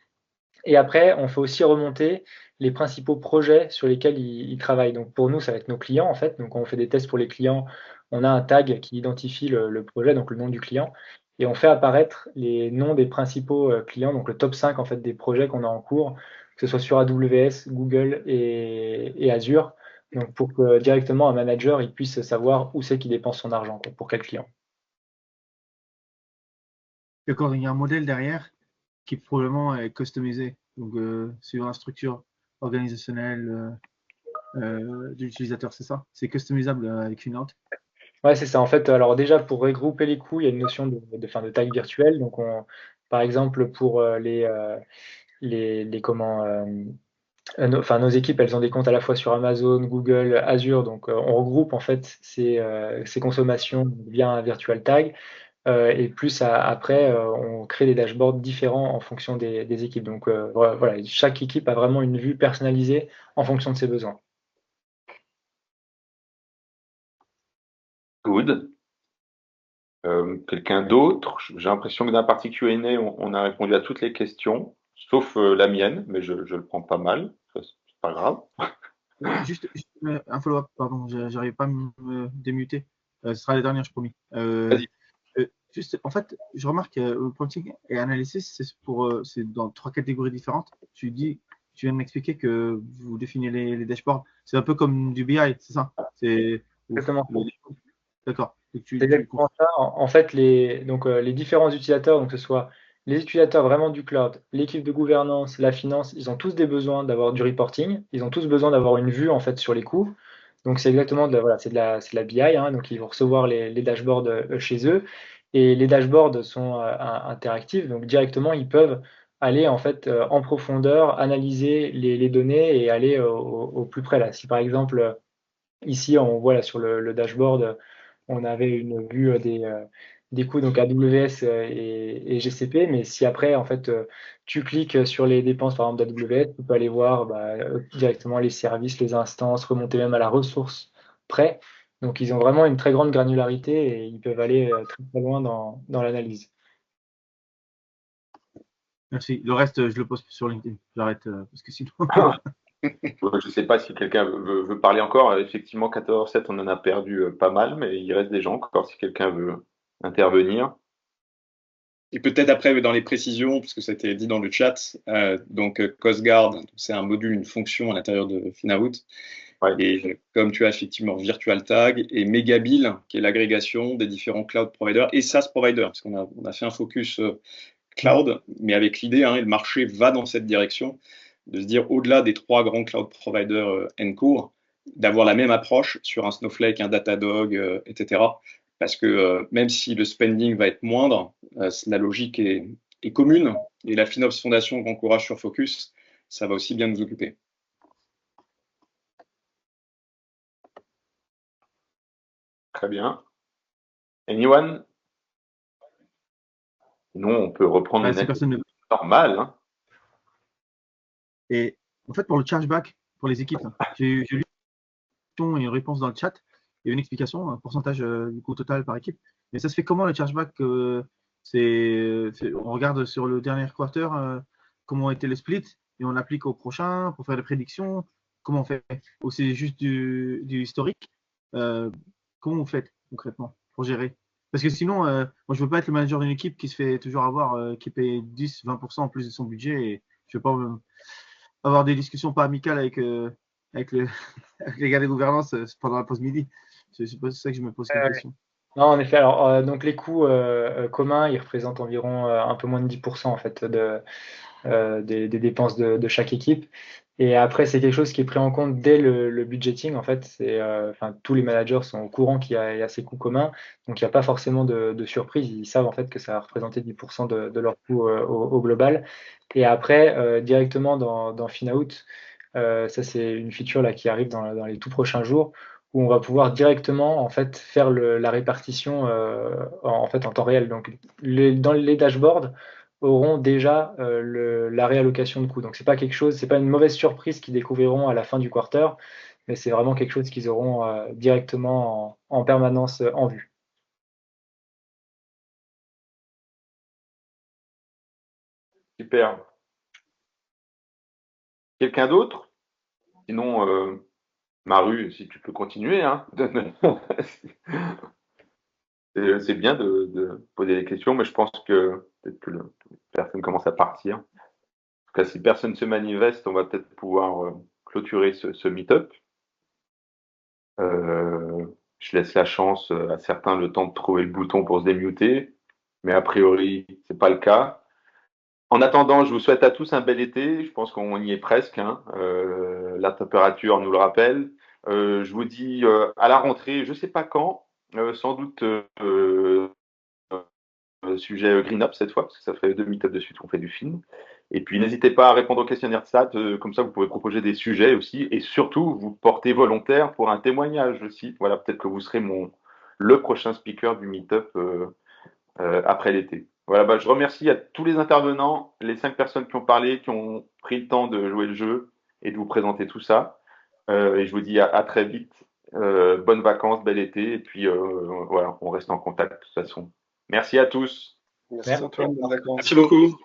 Et après, on fait aussi remonter les principaux projets sur lesquels ils travaillent. Donc pour nous, ça va être nos clients en fait. Donc quand on fait des tests pour les clients, on a un tag qui identifie le projet, donc le nom du client, et on fait apparaître les noms des principaux clients, donc le top 5 en fait des projets qu'on a en cours, que ce soit sur AWS, Google et Azure. Donc pour que directement un manager il puisse savoir où c'est qu'il dépense son argent, quoi, pour quel client. D'accord, il y a un modèle derrière qui probablement est customisé, donc suivant la structure organisationnelle de l'utilisateur, c'est ça? C'est customisable avec une note. Ouais, c'est ça. En fait, alors déjà, pour regrouper les coûts, il y a une notion de taille virtuelle. Donc, par exemple, pour nos équipes, elles ont des comptes à la fois sur Amazon, Google, Azure. Donc, on regroupe en fait ces consommations via un virtual tag. Et plus après, on crée des dashboards différents en fonction des équipes. Donc, voilà, chaque équipe a vraiment une vue personnalisée en fonction de ses besoins. Good. Quelqu'un d'autre? J'ai l'impression que dans la partie Q&A, on a répondu à toutes les questions. sauf la mienne, mais je le prends pas mal. Ça, c'est pas grave. Juste un follow-up, pardon, j'arrive pas à me démuter. Ce sera les dernières, je promis. Vas-y. Juste, en fait, je remarque reporting et analysis, c'est dans trois catégories différentes. Tu viens de m'expliquer que vous définissez les dashboards. C'est un peu comme du BI, c'est ça? Exactement. D'accord. C'est exactement ça. En fait, les différents utilisateurs, donc que ce soit les utilisateurs vraiment du cloud, l'équipe de gouvernance, la finance, ils ont tous des besoins d'avoir du reporting. Ils ont tous besoin d'avoir une vue en fait sur les coûts. Donc c'est exactement voilà, c'est de la BI, hein, donc ils vont recevoir les dashboards chez eux. Et les dashboards sont interactifs, donc directement ils peuvent aller en fait en profondeur, analyser les données et aller au plus près là. Si par exemple ici on voit là sur le dashboard, on avait une vue des coûts donc AWS et GCP, mais si après en fait tu cliques sur les dépenses par exemple d'AWS, tu peux aller voir directement les services, les instances, remonter même à la ressource près. Donc ils ont vraiment une très grande granularité et ils peuvent aller très très loin dans l'analyse. Merci. Le reste, je le poste sur LinkedIn. J'arrête parce que sinon. Je ne sais pas si quelqu'un veut parler encore. Effectivement, 14-7, on en a perdu pas mal, mais il reste des gens encore si quelqu'un veut intervenir. Et peut-être après, dans les précisions, puisque ça a été dit dans le chat, donc Coast Guard, c'est un module, une fonction à l'intérieur de Finaout. Ouais. Et comme tu as effectivement Virtual Tag et Megabill, qui est l'agrégation des différents cloud providers et SaaS providers, parce qu'on a fait un focus cloud, mais avec l'idée, et le marché va dans cette direction, de se dire au-delà des trois grands cloud providers en cours, d'avoir la même approche sur un Snowflake, un Datadog, etc. Parce que même si le spending va être moindre, la logique est commune et la FinOps Foundation encourage sur Focus, ça va aussi bien nous occuper. Très bien. Anyone? Sinon, on peut reprendre une activité normale. Hein. Et en fait, pour le chargeback, pour les équipes, j'ai lu une réponse dans le chat. Il y a une explication, un pourcentage du coût total par équipe. Mais ça se fait comment le chargeback on regarde sur le dernier quarter comment était le split et on applique au prochain pour faire des prédictions. Comment on fait? Ou c'est juste du historique? Comment vous faites concrètement pour gérer? Parce que sinon, moi, je ne veux pas être le manager d'une équipe qui se fait toujours avoir, qui paye 10-20% en plus de son budget. Et je ne veux pas avoir des discussions pas amicales avec les gars de gouvernance pendant la pause midi. C'est pas ça que je me pose comme question. Non, en effet. Alors, donc les coûts communs, ils représentent environ un peu moins de 10% en fait des dépenses de chaque équipe. Et après, c'est quelque chose qui est pris en compte dès le budgeting. En fait, tous les managers sont au courant qu'il y a ces coûts communs, donc il n'y a pas forcément de surprise. Ils savent en fait que ça va représenter 10% de leur coût au global. Et après, directement dans FinOut, ça c'est une feature là qui arrive dans les tout prochains jours, où on va pouvoir directement en fait faire la répartition en fait en temps réel. Donc dans les dashboards auront déjà la réallocation de coûts. Donc c'est pas une mauvaise surprise qu'ils découvriront à la fin du quarter, mais c'est vraiment quelque chose qu'ils auront directement en permanence en vue. Super. Quelqu'un d'autre? Sinon, Maru, si tu peux continuer. Hein. C'est bien de poser des questions, mais je pense que peut-être que personne commence à partir. En tout cas, si personne se manifeste, on va peut-être pouvoir clôturer ce meet-up. Je laisse la chance à certains le temps de trouver le bouton pour se démuter, mais a priori, c'est pas le cas. En attendant, je vous souhaite à tous un bel été. Je pense qu'on y est presque. Hein. La température nous le rappelle. Je vous dis à la rentrée, je sais pas quand, sans doute sujet Green Up cette fois, parce que ça fait 2 meet-ups de suite qu'on fait du film. Et puis n'hésitez pas à répondre au questionnaire de SAT, comme ça vous pouvez proposer des sujets aussi, et surtout vous portez volontaire pour un témoignage aussi. Voilà, peut-être que vous serez le prochain speaker du meet-up après l'été. Voilà, je remercie à tous les intervenants, les 5 personnes qui ont parlé, qui ont pris le temps de jouer le jeu et de vous présenter tout ça. Et je vous dis à très vite. Bonnes vacances, bel été, et puis voilà, on reste en contact de toute façon. Merci à tous. Merci Antoine, bonnes vacances. Merci beaucoup.